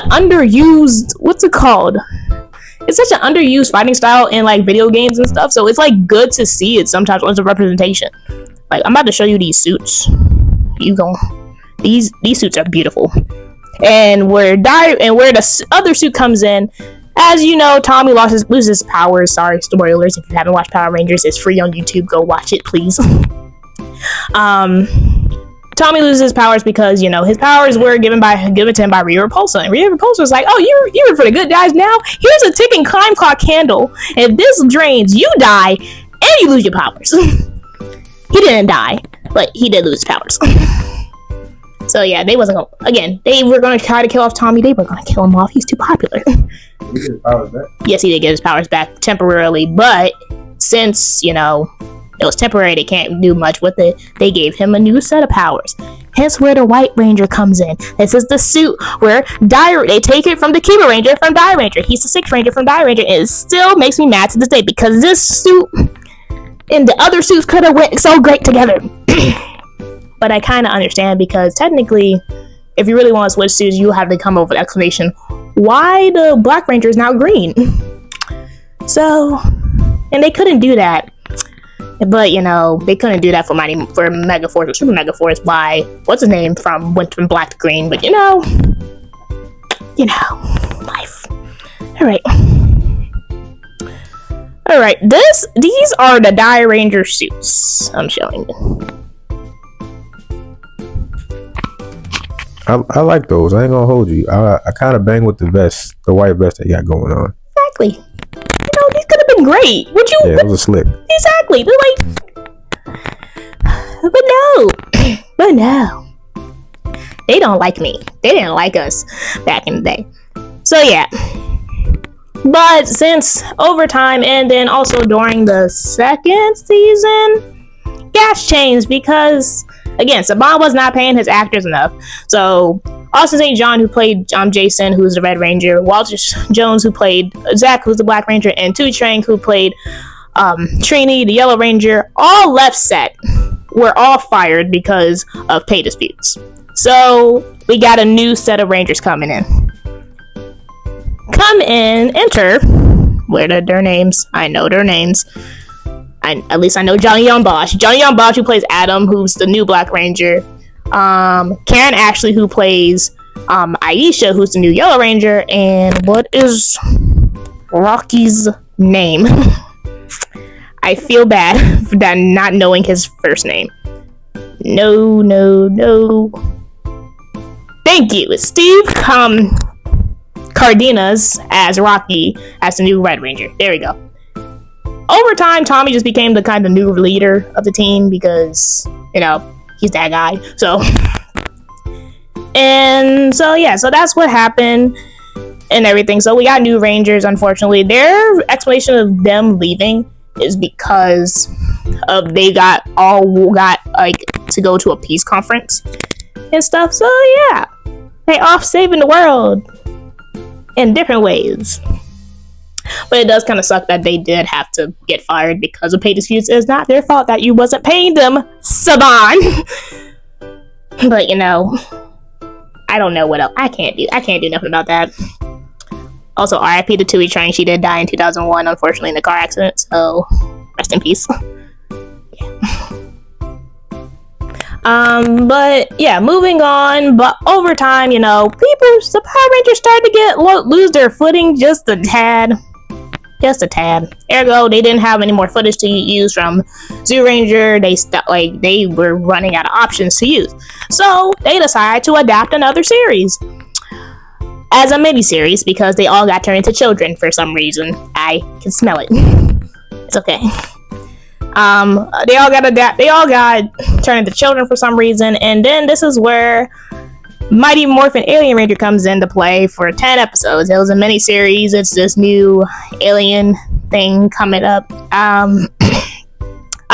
an underused, what's it called? It's such an underused fighting style in like video games and stuff. So it's like good to see it sometimes as a representation. Like I'm about to show you these suits. These suits are beautiful. And where the other suit comes in, as you know, Tommy loses his powers. Sorry, spoiler alerts. If you haven't watched Power Rangers, it's free on YouTube. Go watch it, please. Tommy loses his powers because his powers were given to him by Rhea Repulsa, and Rhea Repulsa was like, "Oh, you're for the good guys now. Here's a ticking time clock candle. If this drains, you die and you lose your powers." He didn't die, but he did lose his powers. So yeah, they were going to try to kill off Tommy. They were going to kill him off. He's too popular. He get his powers back? Yes, he did get his powers back temporarily, but since it was temporary, they can't do much with it. They gave him a new set of powers. Hence where the White Ranger comes in. This is the suit where they take it from the Kiba Ranger from Die Ranger. He's the 6th Ranger from Die Ranger, and it still makes me mad to this day because this suit and the other suits could have went so great together. But I kind of understand, because technically, if you really want to switch suits, you have to come up with an explanation why the Black Ranger is now green. So, and they couldn't do that. But they couldn't do that for Mega Force or Super Mega Force by what's his name went from black to green. But life. All right. These are the Die Ranger suits I'm showing you. I like those. I ain't gonna hold you. I kind of bang with the white vest they got going on. Exactly. These could have been great. Yeah, those are slick. Exactly. They're but no. They don't like me. They didn't like us back in the day. So yeah. But since overtime and then also during the second season, gas changed because again, Saban was not paying his actors enough. So Austin St. John, who played Jason, who's the Red Ranger, Walter Jones, who played Zach, who's the Black Ranger, and Tui Trang, who played Trini, the Yellow Ranger, all left set. Were all fired because of pay disputes. So we got a new set of Rangers coming in. Enter. Where are their names? I know their names. At least I know Johnny Young Bosch. Johnny Young Bosch, who plays Adam, who's the new Black Ranger. Karen Ashley, who plays Aisha, who's the new Yellow Ranger. And what is Rocky's name? I feel bad for that not knowing his first name. No. Thank you. It's Steve Cardenas as Rocky as the new Red Ranger. There we go. Over time, Tommy just became the kind of new leader of the team because, he's that guy. So that's what happened and everything. So we got new Rangers, unfortunately. Their explanation of them leaving is because of they got to go to a peace conference and stuff. So yeah, they off saving the world in different ways. But it does kind of suck that they did have to get fired because of pay disputes. It's not their fault that you wasn't paying them, Saban. But I don't know what else. I can't do nothing about that. Also, RIP to Tui Trang. She did die in 2001, unfortunately, in a car accident. So, rest in peace. But yeah, moving on. But over time, the Power Rangers started to lose their footing just a tad. Ergo, they didn't have any more footage to use from Zoo Ranger. They were running out of options to use. So they decided to adapt another series as a mini-series because they all got turned into children for some reason. I can smell it. It's okay. They all got turned into children for some reason, and then this is where Mighty Morphin Alien Ranger comes into play for 10 episodes. It was a mini-series. It's this new alien thing coming up. I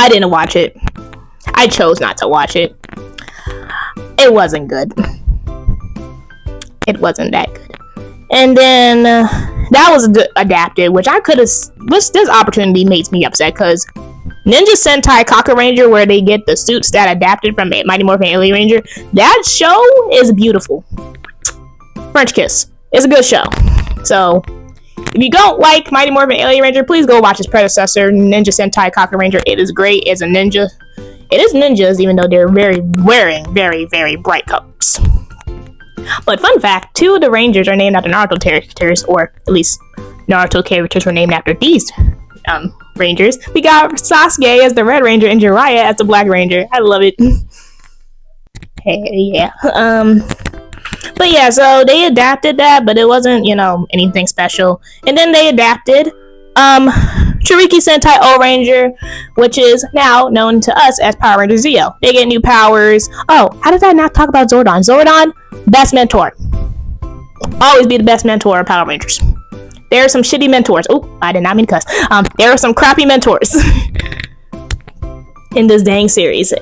didn't watch it. I chose not to watch it. It wasn't good. It wasn't that good. And then that was adapted, which this opportunity makes me upset because Ninja Sentai Kaku Ranger, where they get the suits that adapted from Mighty Morphin Alien Ranger, that show is beautiful. French Kiss. It's a good show. So, if you don't like Mighty Morphin Alien Ranger, please go watch his predecessor, Ninja Sentai Kaku Ranger. It is great. It's a ninja. It is ninjas, even though they're wearing very, very bright colors. But fun fact, 2 of the Rangers are named after Naruto characters, or at least Naruto characters were named after these Rangers. We got Sasuke as the Red Ranger and Jiraiya as the Black Ranger. I love it. Hey, yeah. But yeah, so they adapted that, but it wasn't, anything special. And then they adapted Chiriki Sentai O Ranger, which is now known to us as Power Ranger Zeo. They get new powers. Oh, how did I not talk about Zordon? Zordon, best mentor. Always be the best mentor of Power Rangers. There are some shitty mentors. Oh, I did not mean to cuss. There are some crappy mentors in this dang series.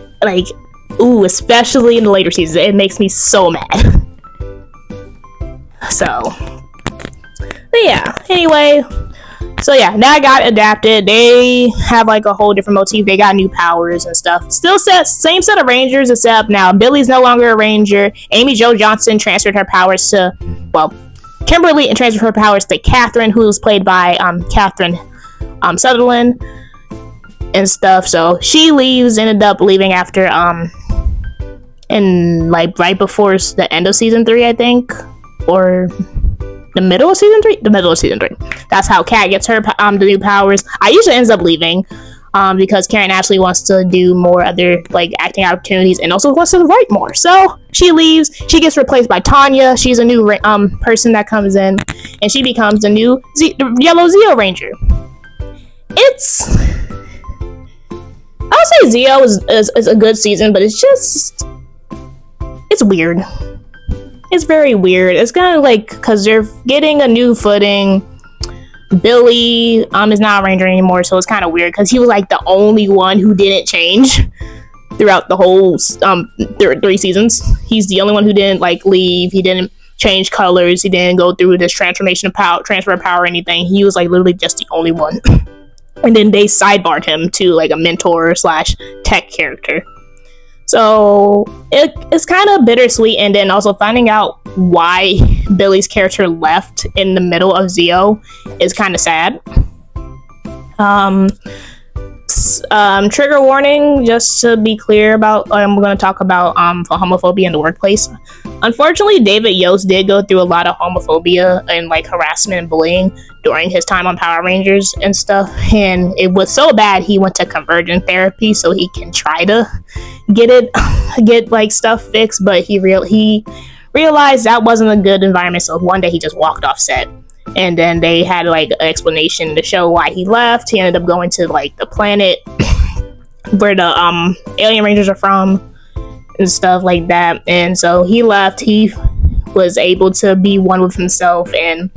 Especially in the later seasons. It makes me so mad. So, but yeah. Anyway, so yeah, that got adapted. They have a whole different motif. They got new powers and stuff. Still same set of Rangers, except now Billy's no longer a Ranger. Amy Jo Johnson transferred her powers to, Kimberly, and transferred her powers to Catherine, who's played by Catherine Sutherland. and stuff. So she ended up leaving after in like right before the end of season 3, I think, or the middle of season 3. The middle of season 3. That's how Kat gets her the new powers. Aisha ends up leaving because Karen Ashley wants to do more other like acting opportunities and also wants to write more. So she leaves. She gets replaced by Tanya. She's a new person that comes in, and she becomes the new Yellow Zeo Ranger. I would say Zeo is a good season, but it's weird. It's very weird. It's kind of like because they're getting a new footing. Billy is not a ranger anymore, so it's kind of weird because he was like the only one who didn't change throughout the whole 3 seasons. He's the only one who didn't like leave. He didn't change colors. He didn't go through this transfer of power or anything. He was like literally just the only one. And then they sidebarred him to like a mentor / tech character. So it's kind of bittersweet, and then also finding out why Billy's character left in the middle of Zeo is kind of sad. Trigger warning, just to be clear about, we're going to talk about homophobia in the workplace. Unfortunately, David Yost did go through a lot of homophobia and like harassment and bullying during his time on Power Rangers and stuff, and it was so bad he went to convergent therapy so he can try to get like stuff fixed, but he realized that wasn't a good environment, so one day he just walked off set. And then they had like an explanation to show why he left. He ended up going to like the planet where the alien rangers are from and stuff like that. And so he left. He was able to be one with himself and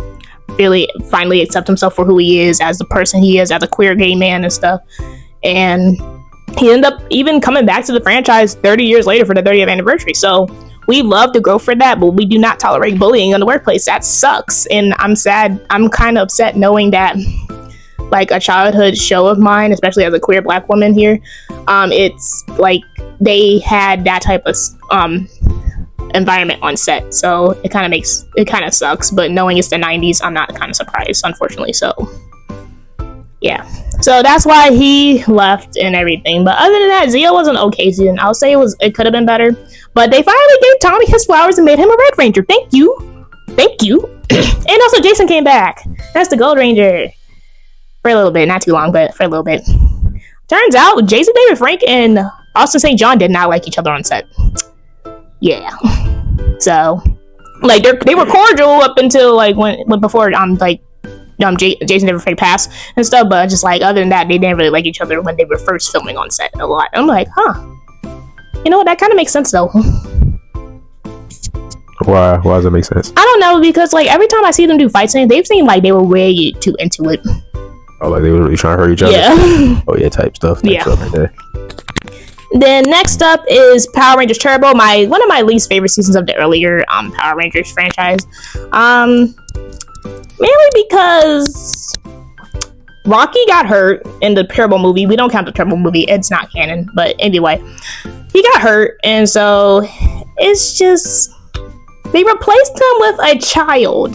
really finally accept himself for who he is, as the person he is, as a queer gay man and stuff. And he ended up even coming back to the franchise 30 years later for the 30th anniversary. So we love to go for that, but we do not tolerate bullying in the workplace. That sucks. And I'm sad. I'm kind of upset knowing that like a childhood show of mine, especially as a queer Black woman here, it's like they had that type of environment on set. So it kind of sucks. But knowing it's the 90s, I'm not kind of surprised, unfortunately. So yeah. So that's why he left and everything. But other than that, Zeo was an okay season. I'll say it could have been better. But they finally gave Tommy his flowers and made him a Red Ranger. Thank you. And also Jason came back. That's the Gold Ranger. For a little bit. Not too long, but for a little bit. Turns out Jason David Frank and Austin St. John did not like each other on set. Yeah. So like they were cordial up until like when before Jason David Frank passed and stuff, but just like other than that, they didn't really like each other when they were first filming on set a lot. I'm like, you know what, that kind of makes sense though. Why does it make sense? I don't know, because like every time I see them do fight scenes, they've seemed like they were way too into it. Oh, like they were really trying to hurt each other? Yeah. Oh yeah, type stuff right there. Then next up is Power Rangers Turbo, one of my least favorite seasons of the earlier Power Rangers franchise. Mainly because Rocky got hurt in the Turbo movie. We don't count the Turbo movie. It's not canon. But anyway, he got hurt. And so it's just, they replaced him with a child.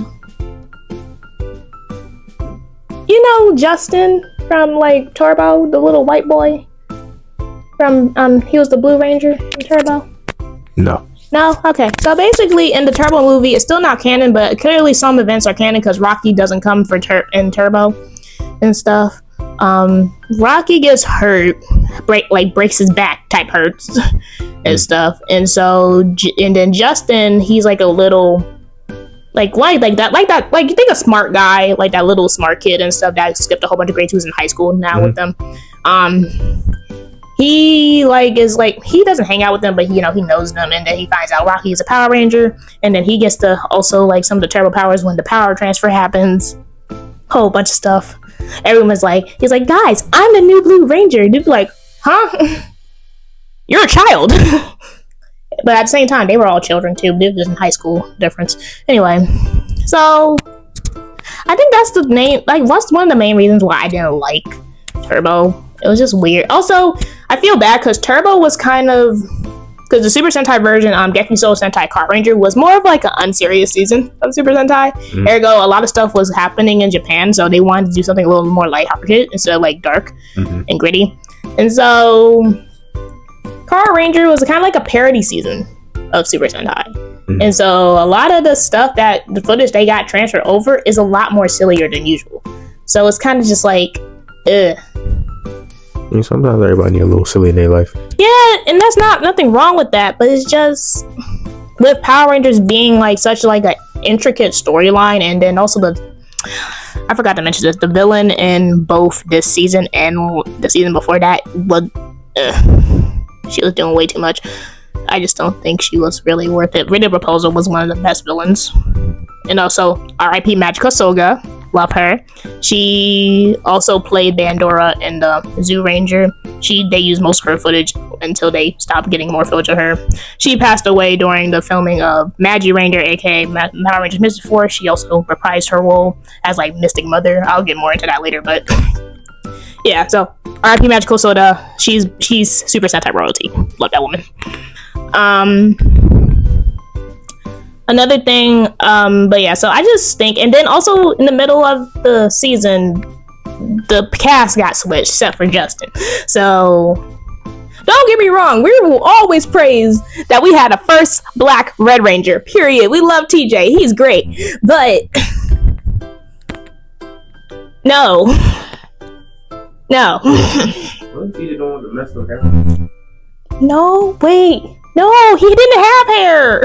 You know Justin from like Turbo, the little white boy? From, he was the Blue Ranger in Turbo? No? Okay. So basically, in the Turbo movie, it's still not canon, but clearly some events are canon because Rocky doesn't come for in Turbo and stuff. Rocky gets hurt, breaks his back type hurts and stuff, and then Justin, he's like a little like you think a smart guy, like that little smart kid and stuff that skipped a whole bunch of grades, who's in high school now with them. He he doesn't hang out with them, but he knows them, and then he finds out Rocky is a Power Ranger, and then he gets to also like some of the turbo powers when the power transfer happens. Whole bunch of stuff. Everyone's like, he's like, guys, I'm the new Blue Ranger. Dude's like, huh? You're a child. But at the same time, they were all children too. They were just in high school difference. Anyway, so I think that's the main, that's one of the main reasons why I didn't like Turbo. It was just weird. Also, I feel bad because Turbo was because the Super Sentai version, Geki Soul Sentai Car Ranger, was more of like an unserious season of Super Sentai. Ergo, a lot of stuff was happening in Japan, so they wanted to do something a little more lighthearted instead of like dark and gritty. And so Power Ranger was kind of like a parody season of Super Sentai. And so a lot of the stuff that the footage they got transferred over is a lot more sillier than usual. So it's kind of just like, ugh. I mean, sometimes everybody need a little silly in their life. Yeah, and that's nothing wrong with that, but it's just with Power Rangers being like such like an intricate storyline, and then also I forgot to mention this, the villain in both this season and the season before that was, she was doing way too much. I just don't think she was really worth it. Rita Proposal was one of the best villains. And also, R.I.P. Magica Soga. Love her. She also played Bandora in the Zoo Ranger. They used most of her footage until they stopped getting more footage of her. She passed away during the filming of Magi Ranger, aka Power Rangers Mystic Force. She also reprised her role as like Mystic Mother. I'll get more into that later, but yeah, so R.I.P. Magical Soda. She's Super Sentai royalty. Love that woman. Another thing, but yeah, so I just think, and then also in the middle of the season, the cast got switched except for Justin. So don't get me wrong, we will always praise that we had a first Black Red Ranger, period. We love TJ, he's great, but no. Wasn't TJ the one that messed up hair? No, wait. No, he didn't have hair.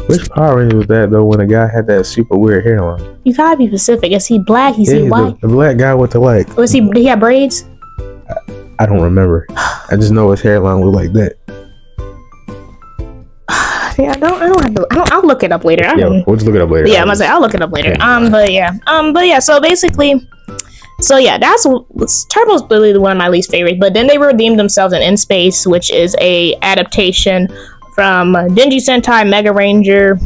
Which Power Ranger was that though? When the guy had that super weird hairline. You gotta be specific. Is he black? Is he white? The black guy with the like. Did he have braids? I don't remember. I just know his hairline was like that. Yeah, I don't have to. I'll look it up later. Yeah, we'll just look it up later. Yeah, I'm gonna say I'll look it up later. But yeah. So basically. So yeah, Turbo's really one of my least favorite. But then they redeemed themselves in Space, which is a adaptation from Denji Sentai, Mega Ranger,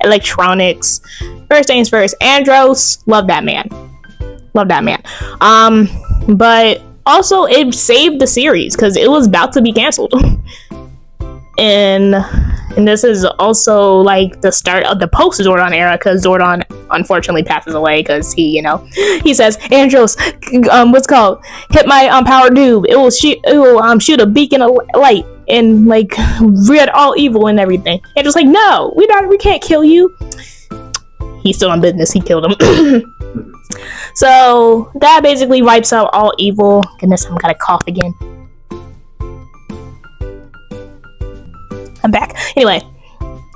Electronics. First things first, Andros, love that man. But also it saved the series because it was about to be canceled. And this is also like the start of the post Zordon era, because Zordon unfortunately passes away because he says, Andros, what's called, hit my power noob. It will shoot a beacon of light and like rid all evil and everything. Andros like, no, we can't kill you. He's still on business. He killed him. So that basically wipes out all evil. Goodness, I'm gonna cough again. I'm back. Anyway,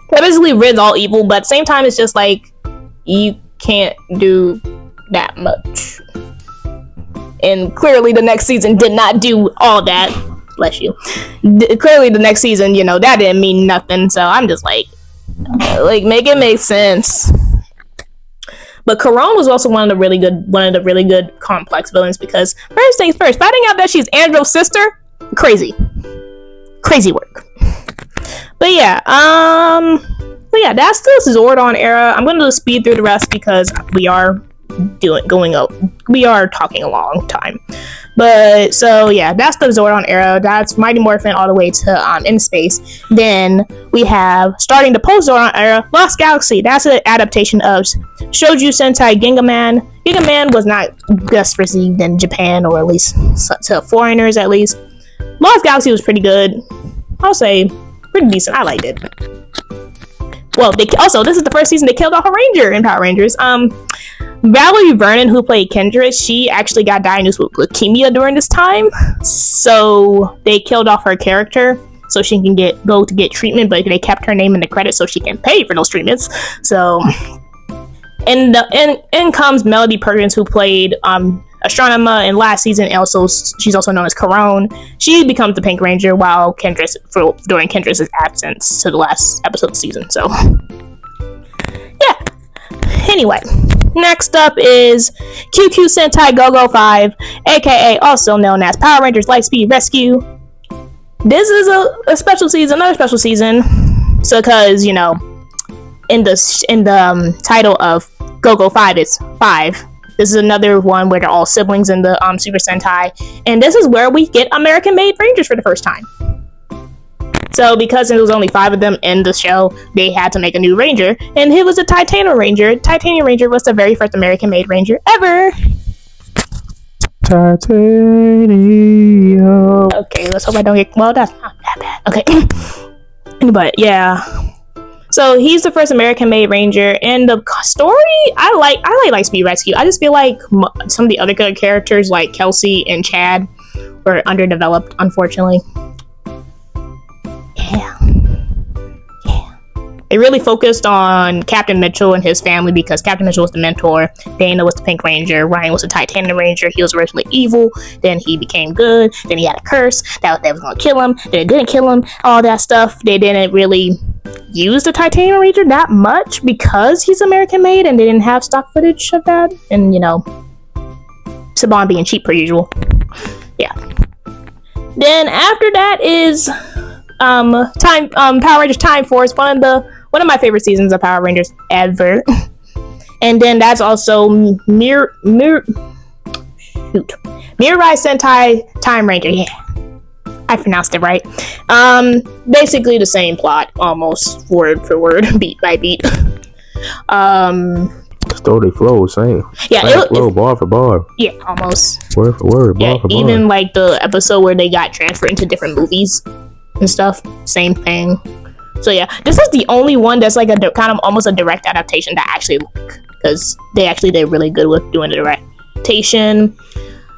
that basically rids all evil, but at the same time, it's just like, you can't do that much. And clearly the next season did not do all that. Bless you. Clearly the next season, that didn't mean nothing, so I'm just like make it make sense. But Corone was also one of the really good complex villains, because first things first, finding out that she's Andros' sister, crazy work. But yeah, that's the Zordon era. I'm going to speed through the rest because we are talking a long time. But so yeah, that's the Zordon era. That's Mighty Morphin all the way to In Space. Then we have, starting the post Zordon era, Lost Galaxy. That's an adaptation of Shoujo Sentai Gingaman. Gingaman was not best received in Japan, or at least to foreigners at least. Lost Galaxy was pretty good. I'll say pretty decent. I liked it. Well, this is the first season they killed off a ranger in Power Rangers. Valerie Vernon, who played Kendra, she actually got diagnosed with leukemia during this time, so they killed off her character so she can go to get treatment, but they kept her name in the credits so she can pay for those treatments. So, and in comes Melody Perkins, who played Astronema in last season. Also, she's also known as Corone. She becomes the Pink Ranger while during Kendra's absence to the last episode of the season. So, yeah. Anyway, next up is QQ Sentai Go-Go 5, aka also known as Power Rangers Lightspeed Rescue. This is another special season. So, because in the title of Go-Go 5 is 5. This is another one where they're all siblings in the Super Sentai, and this is where we get American-made Rangers for the first time. So because there was only 5 of them in the show, they had to make a new Ranger, and it was a Titanium Ranger. Titanium Ranger was the very first American-made Ranger ever. Titanium. Okay, let's hope I don't get. Well, that's not that bad. Okay, but yeah. So he's the first American-made ranger, and the story I like Speed Rescue. I just feel like some of the other good characters, like Kelsey and Chad, were underdeveloped, unfortunately. Yeah. They really focused on Captain Mitchell and his family because Captain Mitchell was the mentor, Dana was the Pink Ranger, Ryan was the Titanium Ranger. He was originally evil, then he became good, then he had a curse that was going to kill him, then it didn't kill him, all that stuff. They didn't really use the Titanium Ranger that much because he's American made and they didn't have stock footage of that. And, you know, Saban being cheap per usual. Yeah. Then after that is Power Rangers Time Force, one of my favorite seasons of Power Rangers ever. And then that's also Mirai Sentai Time Ranger. Yeah, I pronounced it right. Basically the same plot, almost word for word, beat by beat. Story flow, same. Yeah, same flow, bar for bar. Yeah, almost. Word for word, bar for bar. Even like the episode where they got transferred into different movies and stuff, same thing. So yeah, this is the only one that's like a kind of almost a direct adaptation that I actually like, because they actually did really good with doing the direct adaptation.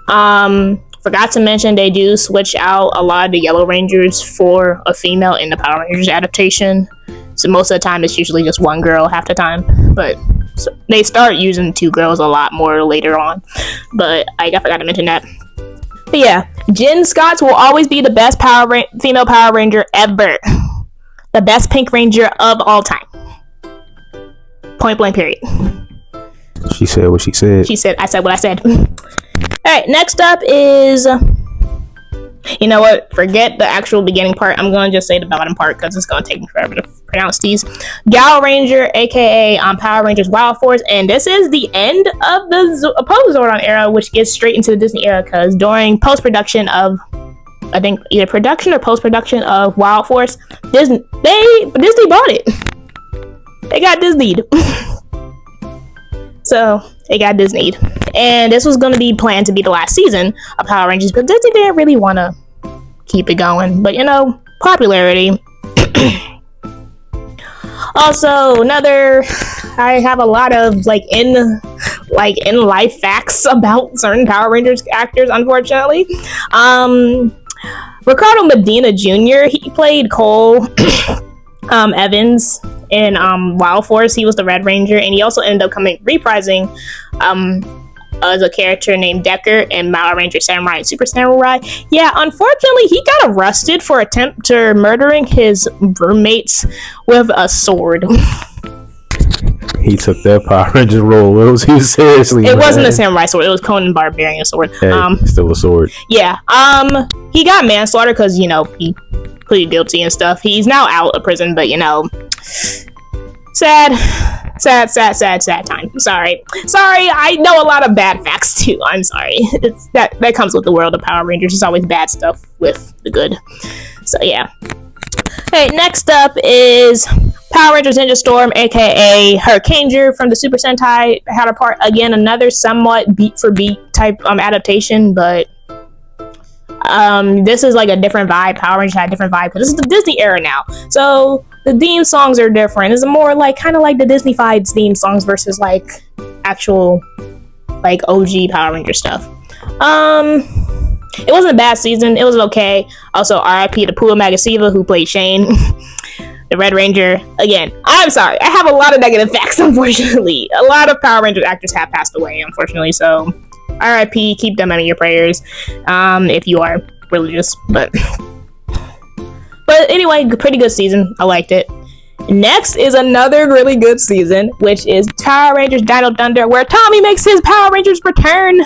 Forgot to mention they do switch out a lot of the Yellow Rangers for a female in the Power Rangers adaptation. So most of the time it's usually just one girl half the time, but so they start using two girls a lot more later on. But I forgot to mention that. But yeah, Jen Scotts will always be the best female Power Ranger ever. The best Pink Ranger of all time. Point blank, period. She said what she said. I said what I said. Alright, next up is... You know what? Forget the actual beginning part. I'm going to just say the bottom part because it's going to take me forever to pronounce these. Gal Ranger, aka Power Rangers Wild Force. And this is the end of the Zordon era, which gets straight into the Disney era because during post-production of... I think either production or post-production of Wild Force, Disney bought it. They got Disneyed. So it got Disneyed, and this was going to be planned to be the last season of Power Rangers, but Disney didn't really want to keep it going. But you know, popularity. Also, I have a lot of in life facts about certain Power Rangers actors, unfortunately. Ricardo Medina Jr., he played Cole Evans in Wild Force. He was the Red Ranger, and he also ended up reprising as a character named Decker in Power Ranger Samurai and Super Samurai. Yeah, unfortunately, he got arrested for attempted murdering his roommates with a sword. He took that Power Ranger role a little too seriously. It wasn't a samurai sword. It was Conan Barbarian sword. Hey, still a sword. Yeah. He got manslaughter because, you know, he pleaded guilty and stuff. He's now out of prison, but, you know, sad time. Sorry. I know a lot of bad facts too. I'm sorry. It's that comes with the world of Power Rangers. There's always bad stuff with the good. So yeah. Hey, next up is Power Rangers Ninja Storm, aka Hurricaneger from the Super Sentai counterpart. Again, another somewhat beat for beat type adaptation, but this is like a different vibe. Power Rangers had a different vibe because this is the Disney era now, so the theme songs are different. It's more like kind of like the Disney-fied theme songs versus like actual like OG Power Ranger stuff. It wasn't a bad season. It was okay. Also, R.I.P. to Pua Magasiva, who played Shane, the Red Ranger. Again, I'm sorry. I have a lot of negative facts, unfortunately. A lot of Power Ranger actors have passed away, unfortunately. So, R.I.P. Keep them in your prayers, if you are religious. But anyway, pretty good season. I liked it. Next is another really good season, which is Power Rangers Dino Thunder, where Tommy makes his Power Rangers return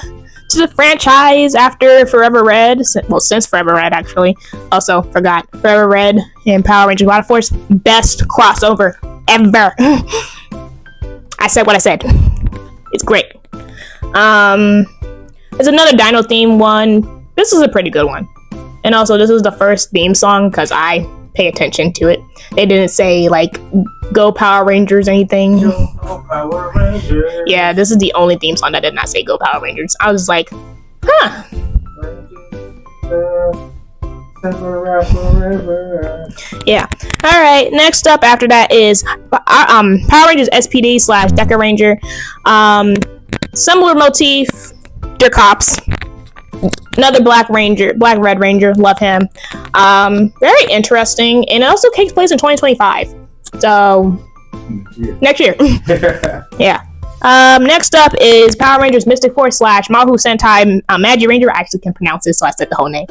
to the franchise after Forever Red. Well, since Forever Red, actually. Also, forgot. Forever Red and Power Rangers Wild Force. Best crossover ever. I said what I said. It's great. There's another Dino theme one. This is a pretty good one. And also, this is the first theme song because I pay attention to it. They didn't say, like, Go Power Rangers or anything. Go Power Rangers. Yeah, this is the only theme song that did not say Go Power Rangers. I was like, Huh. Yeah. All right. Next up after that is Power Rangers SPD / Deca Ranger. Similar motif. They're cops. Another Black Red Ranger. Love him. Very interesting, and it also takes place in 2025. So next year. Yeah. Next up is Power Rangers Mystic Force / Mahu Sentai Magi Ranger. I actually can pronounce this, so I said the whole name.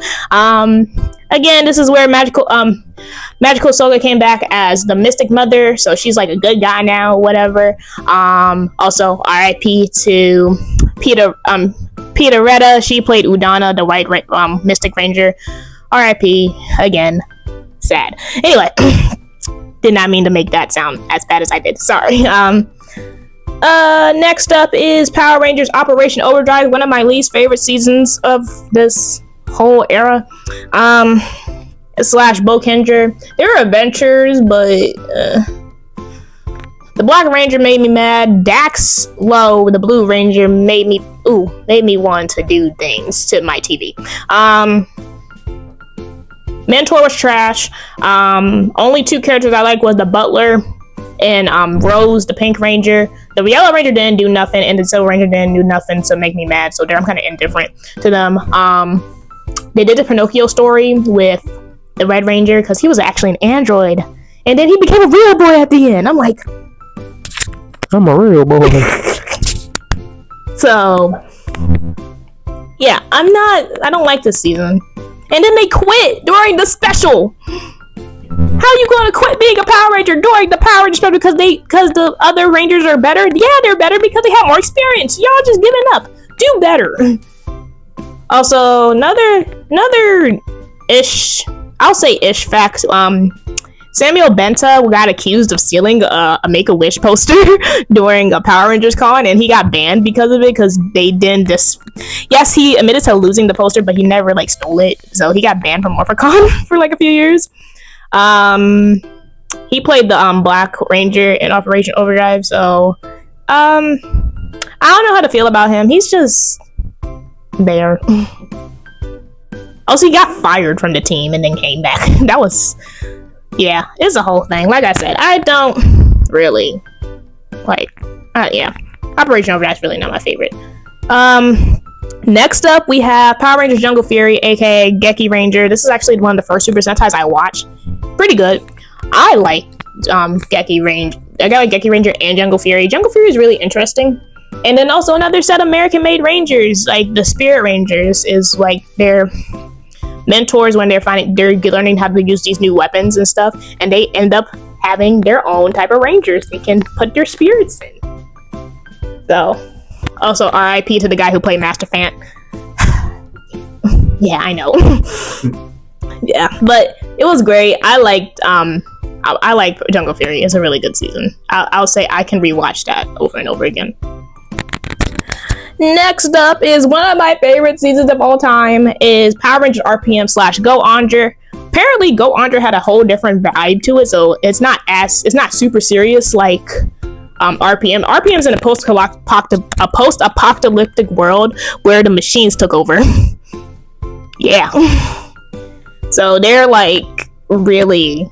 Again, this is where Magical Soga came back as the Mystic Mother, so she's like a good guy now, whatever. Also, R.I.P. to Peter Retta. She played Udana, the White Mystic Ranger. R.I.P. again. Sad. Anyway, did not mean to make that sound as bad as I did. Sorry. Next up is Power Rangers Operation Overdrive, one of my least favorite seasons of this whole era. / Bokenger. There were adventures, but the Black Ranger made me mad. Dax Low, the Blue Ranger, made me want to do things to my TV. Mentor was trash. Only two characters I like was the Butler and Rose, the Pink Ranger. The Yellow Ranger didn't do nothing, and the Silver Ranger didn't do nothing to make me mad, so there I'm kind of indifferent to them. They did the Pinocchio story with the Red Ranger, because he was actually an android, and then he became a real boy at the end. I'm like, I'm a real boy. So, yeah, I don't like this season. And then they quit during the special. How you gonna quit being a Power Ranger during the Power Ranger special because the other Rangers are better? Yeah, they're better because they have more experience. Y'all just giving up. Do better. Also, another I'll say ish facts. Samuel Benta got accused of stealing a Make-A-Wish poster during a Power Rangers con, and he got banned because of it, because they didn't yes, he admitted to losing the poster, but he never stole it, so he got banned from Morphicon for a few years. He played the Black Ranger in Operation Overdrive, so I don't know how to feel about him. He's just there. Also, he got fired from the team and then came back. That was, yeah, it's a whole thing. Like I said, I don't really yeah. Operation Overdrive is really not my favorite. Next up, we have Power Rangers Jungle Fury, aka Geki Ranger. This is actually one of the first Super Sentais I watched. Pretty good. I like Geki Ranger. I got Geki Ranger and Jungle Fury. Jungle Fury is really interesting. And then also another set of American-made Rangers, like the Spirit Rangers, is their mentors when they're learning how to use these new weapons and stuff, and they end up having their own type of Rangers they can put their spirits in. So, also R.I.P. to the guy who played Master Fant. Yeah, I know. Yeah, but it was great. I liked Jungle Fury. It's a really good season. I'll say I can rewatch that over and over again. Next up is one of my favorite seasons of all time is Power Rangers RPM / Go Andre. Apparently, Go Andre had a whole different vibe to it, so it's not super serious like RPM. RPM's in a post-apocalyptic world where the machines took over. Yeah. So they're really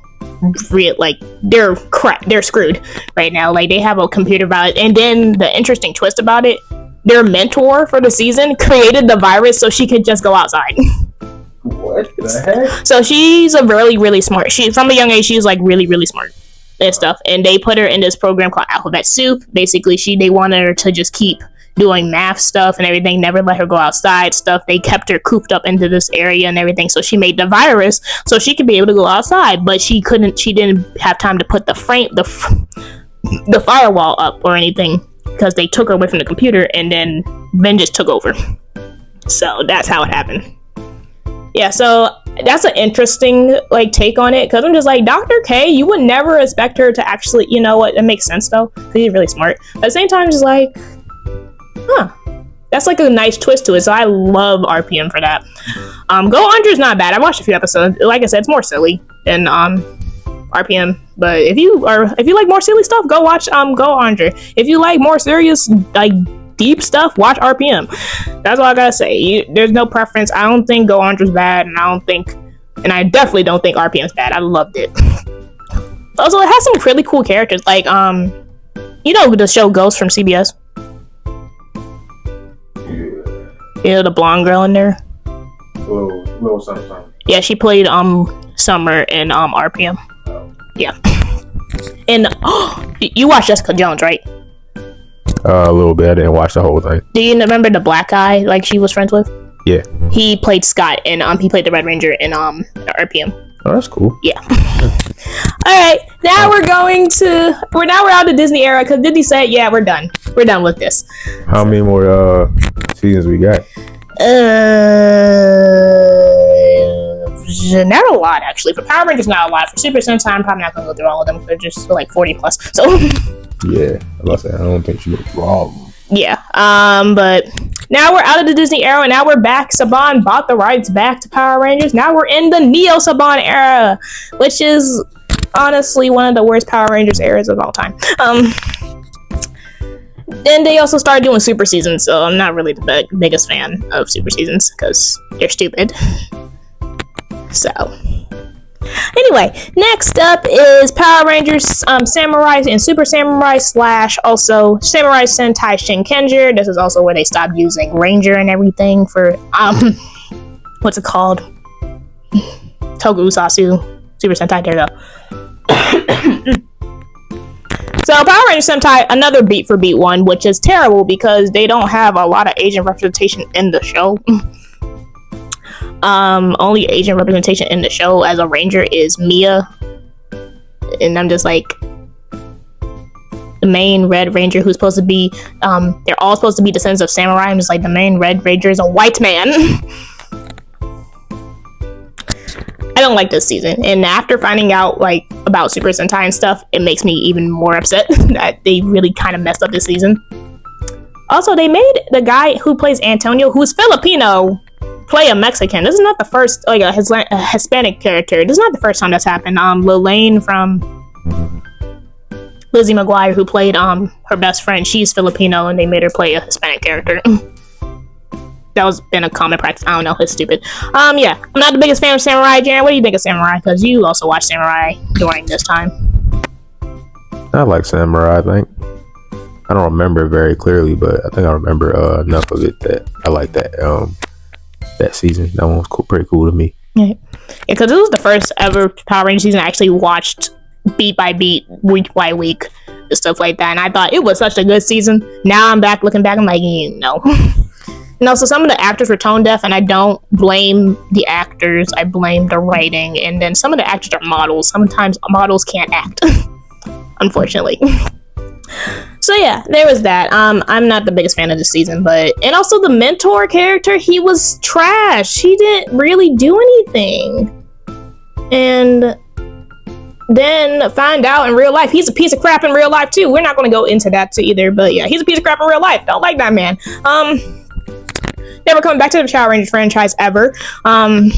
they're screwed right now. They have a computer virus, and then the interesting twist about it, their mentor for the season created the virus so she could just go outside. What the heck? So she's a really, really smart. From a young age, she's really, really smart and stuff. And they put her in this program called Alphabet Soup. Basically, they wanted her to just keep doing math stuff and everything, never let her go outside stuff. They kept her cooped up into this area and everything. So she made the virus so she could be able to go outside, but she didn't have time to put the firewall up or anything, because they took her away from the computer and then just took over. So that's how it happened. Yeah, so that's an interesting take on it, because I'm just Dr. K, you would never expect her to actually, you know what, it makes sense though, because he's really smart. But at the same time, just that's a nice twist to it. So I love RPM for that. Go Andre's not bad. I watched a few episodes. Like I said, it's more silly than RPM. But if you like more silly stuff, go watch Go Andre. If you like more serious deep stuff, watch RPM. That's all I gotta say. There's no preference. I don't think Go Orange was bad, and I definitely don't think RPM is bad. I loved it. Also, it has some really cool characters, like you know who the show Ghost from CBS? Yeah, the blonde girl in there. Little something. Yeah, she played Summer in RPM. Yeah. And you watched Jessica Jones, right? A little bit. I didn't watch the whole thing. Do you remember the black guy like she was friends with? Yeah. He played Scott, and he played the Red Ranger in RPM. Oh, that's cool. Yeah. All right. Now we're out of Disney era because Disney said, "Yeah, we're done. We're done with this." How many more seasons we got? Not a lot actually. For Power Rangers, not a lot. For Super Sentai, I'm probably not gonna go through all of them. They're just like 40 plus. So. Yeah, I don't think she looked wrong. Yeah. But now we're out of the Disney era, and now we're back. Saban bought the rights back to Power Rangers. Now we're in the Neo Saban era, which is honestly one of the worst Power Rangers eras of all time. Then they also started doing super seasons, so I'm not really the biggest fan of super seasons because they're stupid. So, anyway, next up is Power Rangers Samurai and Super Samurai / also Samurai Sentai Shinkenger. This is also where they stopped using Ranger and everything for what's it called? Toku Usasu Super Sentai. There you go. So Power Rangers Sentai, another beat for beat one, which is terrible because they don't have a lot of Asian representation in the show. Only Asian representation in the show as a ranger is Mia, and I'm just like, the main Red Ranger who's supposed to be, they're all supposed to be descendants of samurai. I'm just like, the main Red Ranger is a white man. I don't like this season, and after finding out like about Super Sentai and stuff, it makes me even more upset that they really kind of messed up this season. Also, they made the guy who plays Antonio, who's Filipino, play a Mexican. This is not the first, like a Hispanic character. This is not the first time that's happened. Lilane from Lizzie McGuire, who played her best friend, she's Filipino, and they made her play a Hispanic character. That was been a common practice. I don't know. It's stupid. Yeah. I'm not the biggest fan of Samurai. Jaren, what do you think of Samurai? Because you also watched Samurai during this time. I like Samurai, I think. I don't remember it very clearly, but I think I remember enough of it that I like that that season. That one was cool, pretty cool to me. Yeah, because this was the first ever Power Rangers season I actually watched beat by beat, week by week, and stuff like that. And I thought it was such a good season. Now I'm looking back, I'm like, no. And also, some of the actors were tone deaf, and I don't blame the actors. I blame the writing. And then some of the actors are models. Sometimes models can't act, unfortunately. So yeah, there was that. I'm not the biggest fan of this season, and also the mentor character, he was trash. He didn't really do anything. And then find out in real life, he's a piece of crap in real life too. We're not going to go into that too either, but yeah, he's a piece of crap in real life. Don't like that man. Never coming back to the Power Rangers franchise ever. After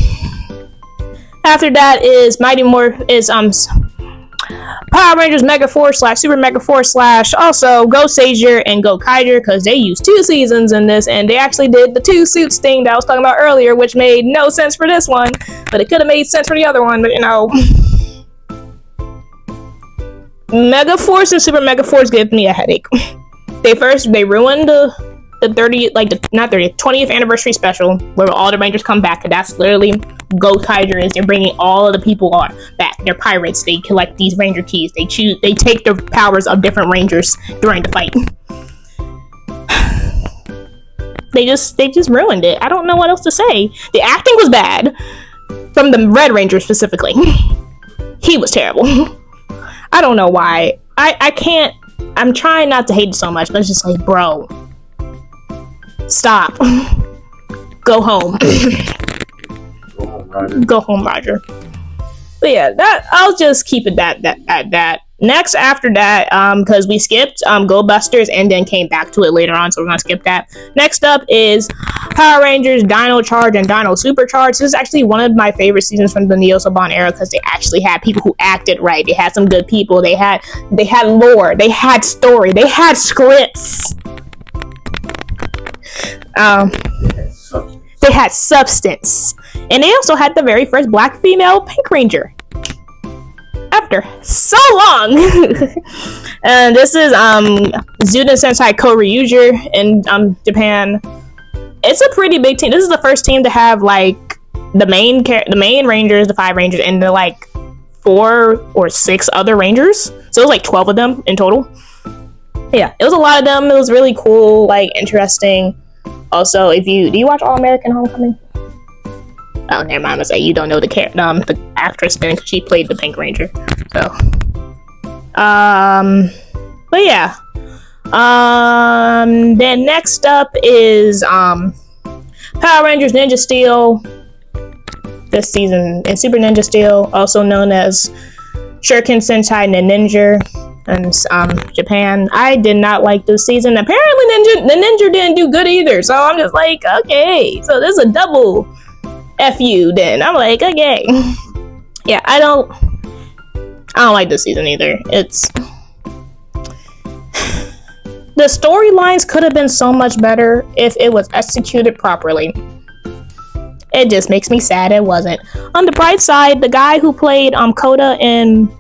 that is Power Rangers Mega Force / Super Mega Force / also Go Sager and Go Kaiser, because they used 2 seasons in this, and they actually did the 2 suits thing that I was talking about earlier, which made no sense for this one, but it could have made sense for the other one, but Mega Force and Super Mega Force gave me a headache. They ruined the 20th anniversary special where all the Rangers come back, and that's literally Go Kaiser is. They're bringing all of the people back. They're pirates. They collect these Ranger keys. They take the powers of different Rangers during the fight. They just ruined it. I don't know what else to say. The acting was bad from the Red Ranger specifically. He was terrible. I don't know why. I can't. I'm trying not to hate it so much, but it's just like, bro, stop. Go home. Go home, Roger. But yeah, I'll just keep it at that. Next, after that, because we skipped Go Busters and then came back to it later on, so we're gonna skip that. Next up is Power Rangers Dino Charge and Dino Supercharge. This is actually one of my favorite seasons from the Neo Saban era because they actually had people who acted right. They had some good people. They had lore. They had story. They had scripts. They had substance, and they also had the very first black female Pink Ranger. After so long. And this is Zuden Sentai Koryuger in Japan. It's a pretty big team. This is the first team to have like the main rangers, the 5 rangers, and the like 4 or 6 other rangers. So it was like 12 of them in total. Yeah, it was a lot of them. It was really cool, like interesting. Also, do you watch All American Homecoming? Oh, never mind. I was say you don't know the actress then, because she played the Pink Ranger. So, but yeah. Then next up is Power Rangers Ninja Steel. This season in Super Ninja Steel, also known as Shuriken Sentai Ninja in Japan. I did not like this season. Apparently, the Ninja didn't do good either. So I'm just like, okay, so this is a double FU. Then I'm like, okay, yeah, I don't like this season either. The storylines could have been so much better if it was executed properly. It just makes me sad it wasn't. On the bright side, the guy who played Koda in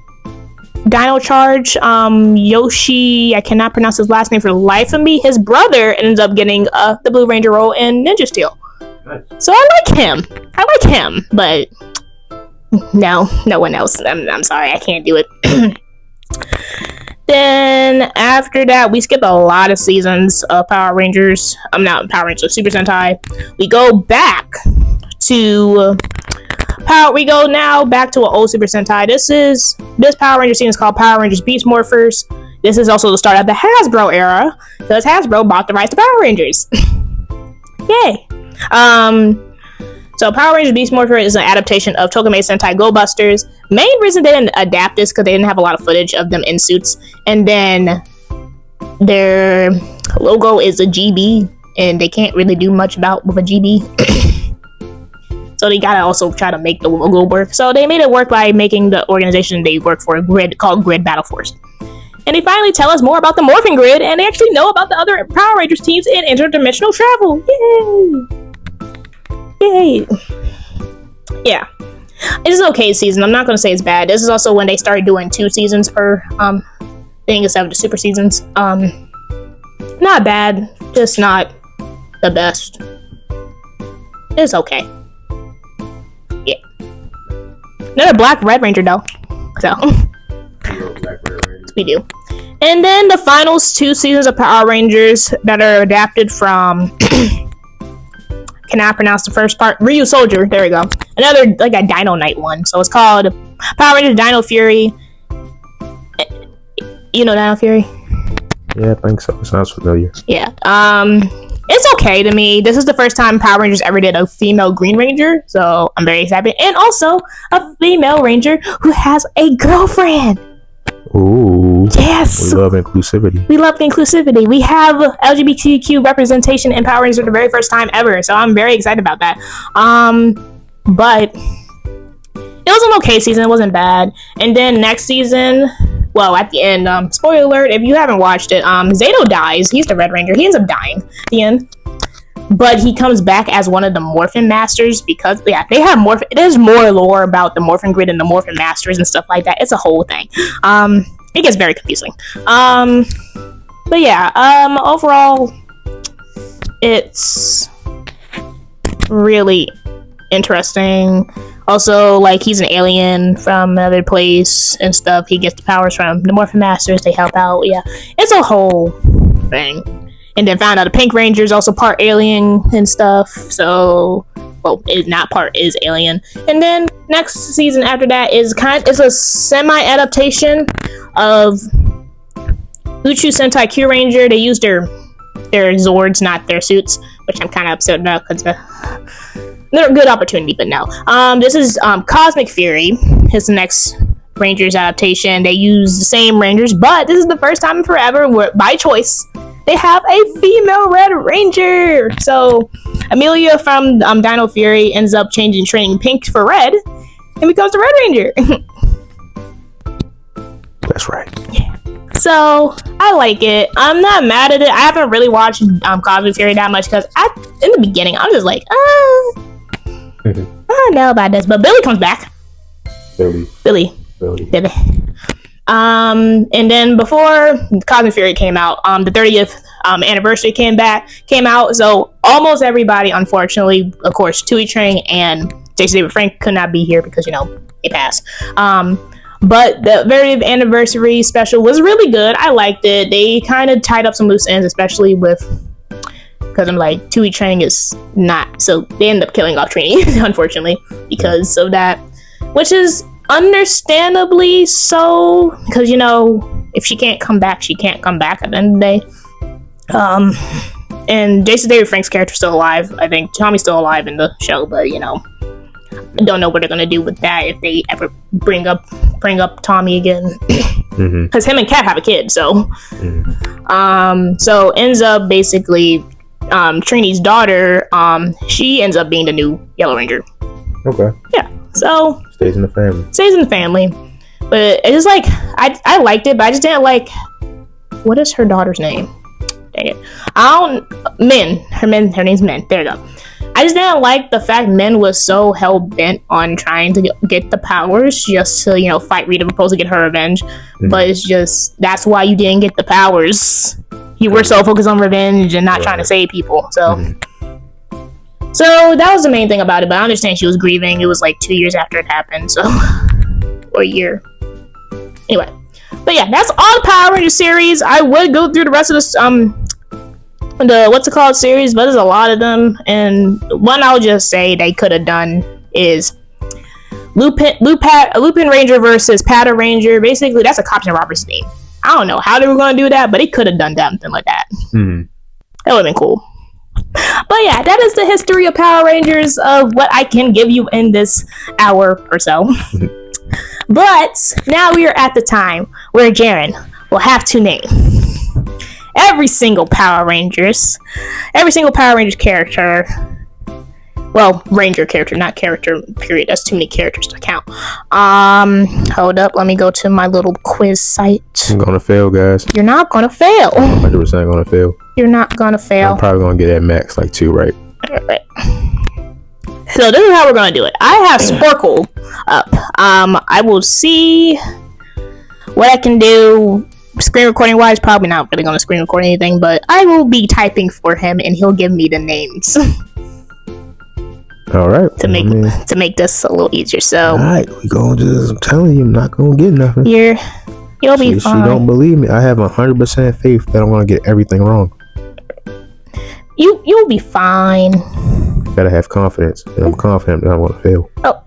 Dino Charge, Yoshi, I cannot pronounce his last name for the life of me. His brother ends up getting the Blue Ranger role in Ninja Steel. Nice. So I like him, but no one else. I'm sorry, I can't do it. Then after that, we skipped a lot of seasons of Power Rangers. Not Power Rangers, Super Sentai. We go back to we go now back to an old Super Sentai. This Power Ranger season is called Power Rangers Beast Morphers. This is also the start of the Hasbro era, because Hasbro bought the rights to Power Rangers. Yay! So Power Rangers Beast Morpher is an adaptation of Tokimei Sentai Go Busters. Main reason they didn't adapt this because they didn't have a lot of footage of them in suits, and then their logo is a GB, and they can't really do much with a GB. So they gotta also try to make the logo work. So they made it work by making the organization they work for called Grid Battle Force. And they finally tell us more about the Morphin Grid, and they actually know about the other Power Rangers teams in interdimensional travel. Yay! Yeah. It's an okay season. I'm not gonna say it's bad. This is also when they started doing 2 seasons per thing instead of the super seasons. Not bad, just not the best. It's okay. Yeah. Another Black Red Ranger though. So we do. And then the final 2 seasons of Power Rangers that are adapted from cannot pronounce the first part. Ryu Soldier, there we go. Another like a Dino Knight one. So it's called Power Rangers Dino Fury. You know Dino Fury? Yeah, I think so. It sounds familiar. Yeah. It's okay to me. This is the first time Power Rangers ever did a female Green Ranger, so I'm very excited. And also a female Ranger who has a girlfriend. Ooh. Yes. We love inclusivity. We have LGBTQ representation in Power Rangers for the very first time ever, so I'm very excited about that. But it was an okay season. It wasn't bad. And then next season, well, at the end, spoiler alert, if you haven't watched it, Zato dies. He's the Red Ranger. He ends up dying at the end. But he comes back as one of the Morphin Masters because, yeah, they have there's more lore about the Morphin Grid and the Morphin Masters and stuff like that. It's a whole thing. It gets very confusing. But yeah, overall, it's really interesting. Also, like, he's an alien from another place and stuff. He gets the powers from the Morphin Masters. They help out. Yeah, it's a whole thing. And then found out the Pink Ranger is also part alien and stuff. So, well, is not part, is alien. And then next season after that is it's a semi-adaptation of Uchu Sentai Q Ranger. They use their Zords, not their suits, which I'm kind of upset about because they're a good opportunity, but no. This is Cosmic Fury, his next Rangers adaptation. They use the same Rangers, but this is the first time in forever where, by choice, they have a female Red Ranger. So Amelia from Dino Fury ends up training Pink for Red and becomes the Red Ranger. That's right. Yeah. So I like it. I'm not mad at it. I haven't really watched Cosmic Fury that much because in the beginning I was just like, I don't know about this. But Billy comes back. Billy. And then before Cosmic Fury came out, the 30th anniversary came out. So almost everybody, unfortunately, of course, Tui Chang and Jason David Frank could not be here because they passed. But the 30th anniversary special was really good. I liked it. They kind of tied up some loose ends, especially because I'm like, Tui Chang is not, so they end up killing off Trini, unfortunately, because of that, which is understandably so, because if she can't come back, she can't come back at the end of the day. And Jason David Frank's character's still alive. I think Tommy's still alive in the show, but I don't know what they're gonna do with that if they ever bring up Tommy again, because him and Kat have a kid. So, so ends up basically, Trini's daughter, she ends up being the new Yellow Ranger. Okay. Yeah. So stays in the family. But it's just like I liked it, but I just didn't like. What is her daughter's name? Dang it. Min. Her name's Min. There you go. I just didn't like the fact Min was so hell bent on trying to get the powers just to, fight Rita opposed to get her revenge. But it's just, that's why you didn't get the powers. You were so focused on revenge and not trying to save people. So that was the main thing about it. But I understand she was grieving. It was like 2 years after it happened. So, or a year. Anyway. But yeah, that's all the Power Rangers series. I would go through the rest of this, the series, but there's a lot of them, and one I'll just say they could have done is Lupin Ranger versus Pata Ranger. Basically, that's a Cops and Robbers theme. I don't know how they were going to do that, but they could have done something like that. That would have been cool. But yeah, that is the history of Power Rangers, of what I can give you in this hour or so. But now we are at the time where Jaaron will have to name every single Power Rangers character. Well, Ranger character, not character, period. That's too many characters to count. Hold up. Let me go to my little quiz site. I'm gonna fail, guys. You're not gonna fail. 100% gonna fail. You're not gonna fail. I'm probably gonna get at max like 2 right. Alright. So this is how we're gonna do it. I have Sporkle up. I will see what I can do. Screen recording wise, probably not really gonna screen record anything, but I will be typing for him and he'll give me the names. All right. To make this a little easier. So. All right, we going to. I'm telling you, I'm not gonna get nothing. You'll be fine. She don't believe me. I have 100% faith that I'm gonna get everything wrong. You'll be fine. Gotta have confidence, and I'm confident that I'm gonna fail. Oh.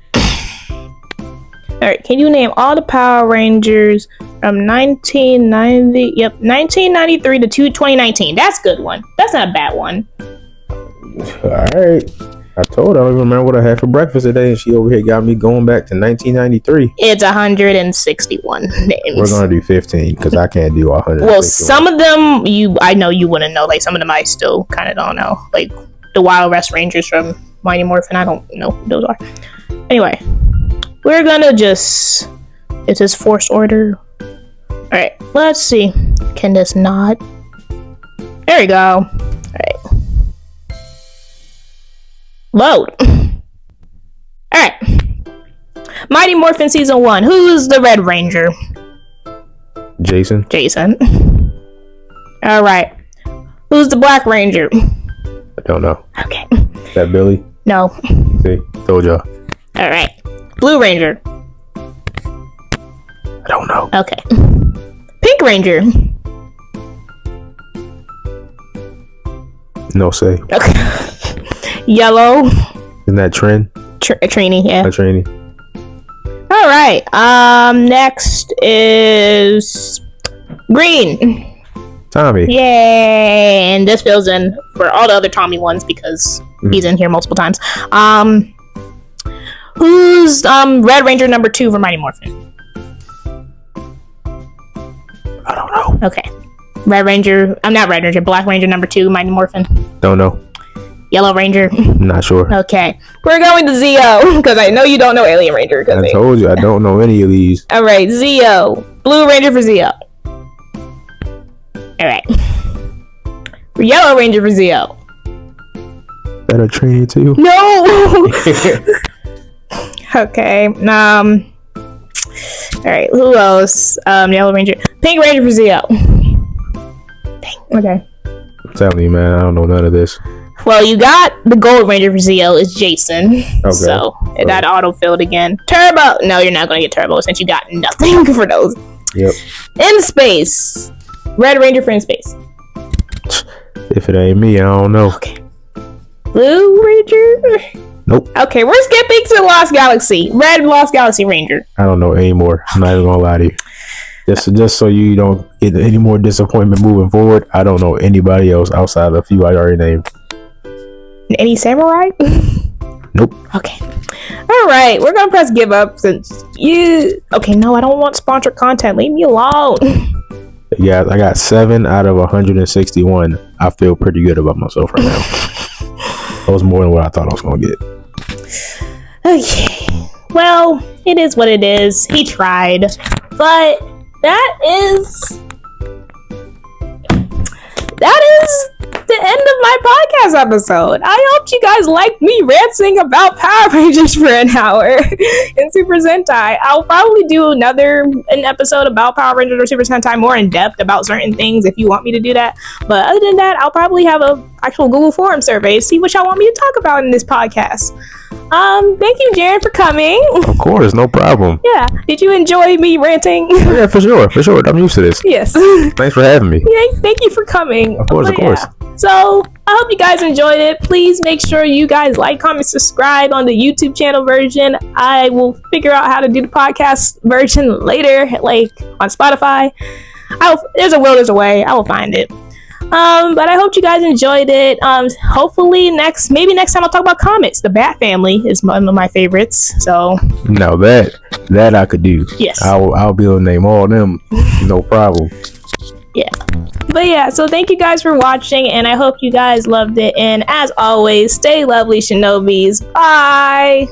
All right. Can you name all the Power Rangers from 1990? Yep, 1993 to 2019. That's a good one. That's not a bad one. All right. I told her I don't even remember what I had for breakfast today, and she over here got me going back to 1993. It's 161 names. We're gonna do 15 because I can't do 100. Well, some of them I know you wouldn't know. Like some of them I still kind of don't know. Like the Wild West Rangers from Mighty Morphin. I don't know who those are. Anyway, we're gonna just. Is this forced order? All right. Let's see. Can this not? There we go. All right. Load. Alright. Mighty Morphin Season 1. Who's the Red Ranger? Jason. Alright. Who's the Black Ranger? I don't know. Okay. Is that Billy? No. See? Told y'all. Alright. Blue Ranger. I don't know. Okay. Pink Ranger. No say. Okay. Yellow. Isn't that Trin? Trini, yeah. That's Trini. All right. Next is green. Tommy. Yay! And this fills in for all the other Tommy ones because he's in here multiple times. Who's Red Ranger number 2 for Mighty Morphin? I don't know. Okay. Red Ranger. I'm not Red Ranger. Black Ranger number 2, Mighty Morphin. Don't know. Yellow Ranger. Not sure. Okay. We're going to Zeo because I know you don't know Alien Ranger. I told you I don't know any of these. All right, Zeo. Blue Ranger for Zeo. Alright. Yellow Ranger for Zeo. That a trainee too? No! Okay. Alright, who else? Yellow Ranger. Pink Ranger for Zeo. Dang. Okay. I'm telling you, man, I don't know none of this. Well, you got the Gold Ranger for Zeo is Jason. Okay. So that auto-filled again. Turbo. No, you're not going to get Turbo since you got nothing for those. Yep. In Space. Red Ranger for In Space. If it ain't me, I don't know. Okay. Blue Ranger? Nope. Okay, we're skipping to Lost Galaxy. Red Lost Galaxy Ranger. I don't know anymore. I'm not even gonna lie to you. Just so you don't get any more disappointment moving forward, I don't know anybody else outside of the few I already named. Any samurai? Nope. Okay. Alright, we're gonna press give up since you... Okay, no, I don't want sponsored content. Leave me alone. Yeah, I got 7 out of 161. I feel pretty good about myself right now. That was more than what I thought I was gonna get. Okay. Well, it is what it is. He tried. But that is the end of my podcast episode. I hope you guys liked me ranting about Power Rangers for an hour in Super Sentai. I'll probably do an episode about Power Rangers or Super Sentai more in depth about certain things if you want me to do that. But other than that, I'll probably have an actual Google Form survey to see what y'all want me to talk about in this podcast. Thank you, Jaaron, for coming. Of course, no problem. Yeah. Did you enjoy me ranting? Yeah, for sure. I'm used to this. Yes. Thanks for having me. Thank you for coming. Of course. So, I hope you guys enjoyed it. Please make sure you guys like, comment, subscribe on the YouTube channel version. I will figure out how to do the podcast version later, like on Spotify. There's a will, there's a way. I will find it. But I hope you guys enjoyed it. Hopefully next time I'll talk about comics. The Bat Family is one of my favorites. So no, that I could do. Yes, I'll be able to name all of them. No problem. Yeah. But yeah, so thank you guys for watching, and I hope you guys loved it. And as always, stay lovely, Shinobis. Bye.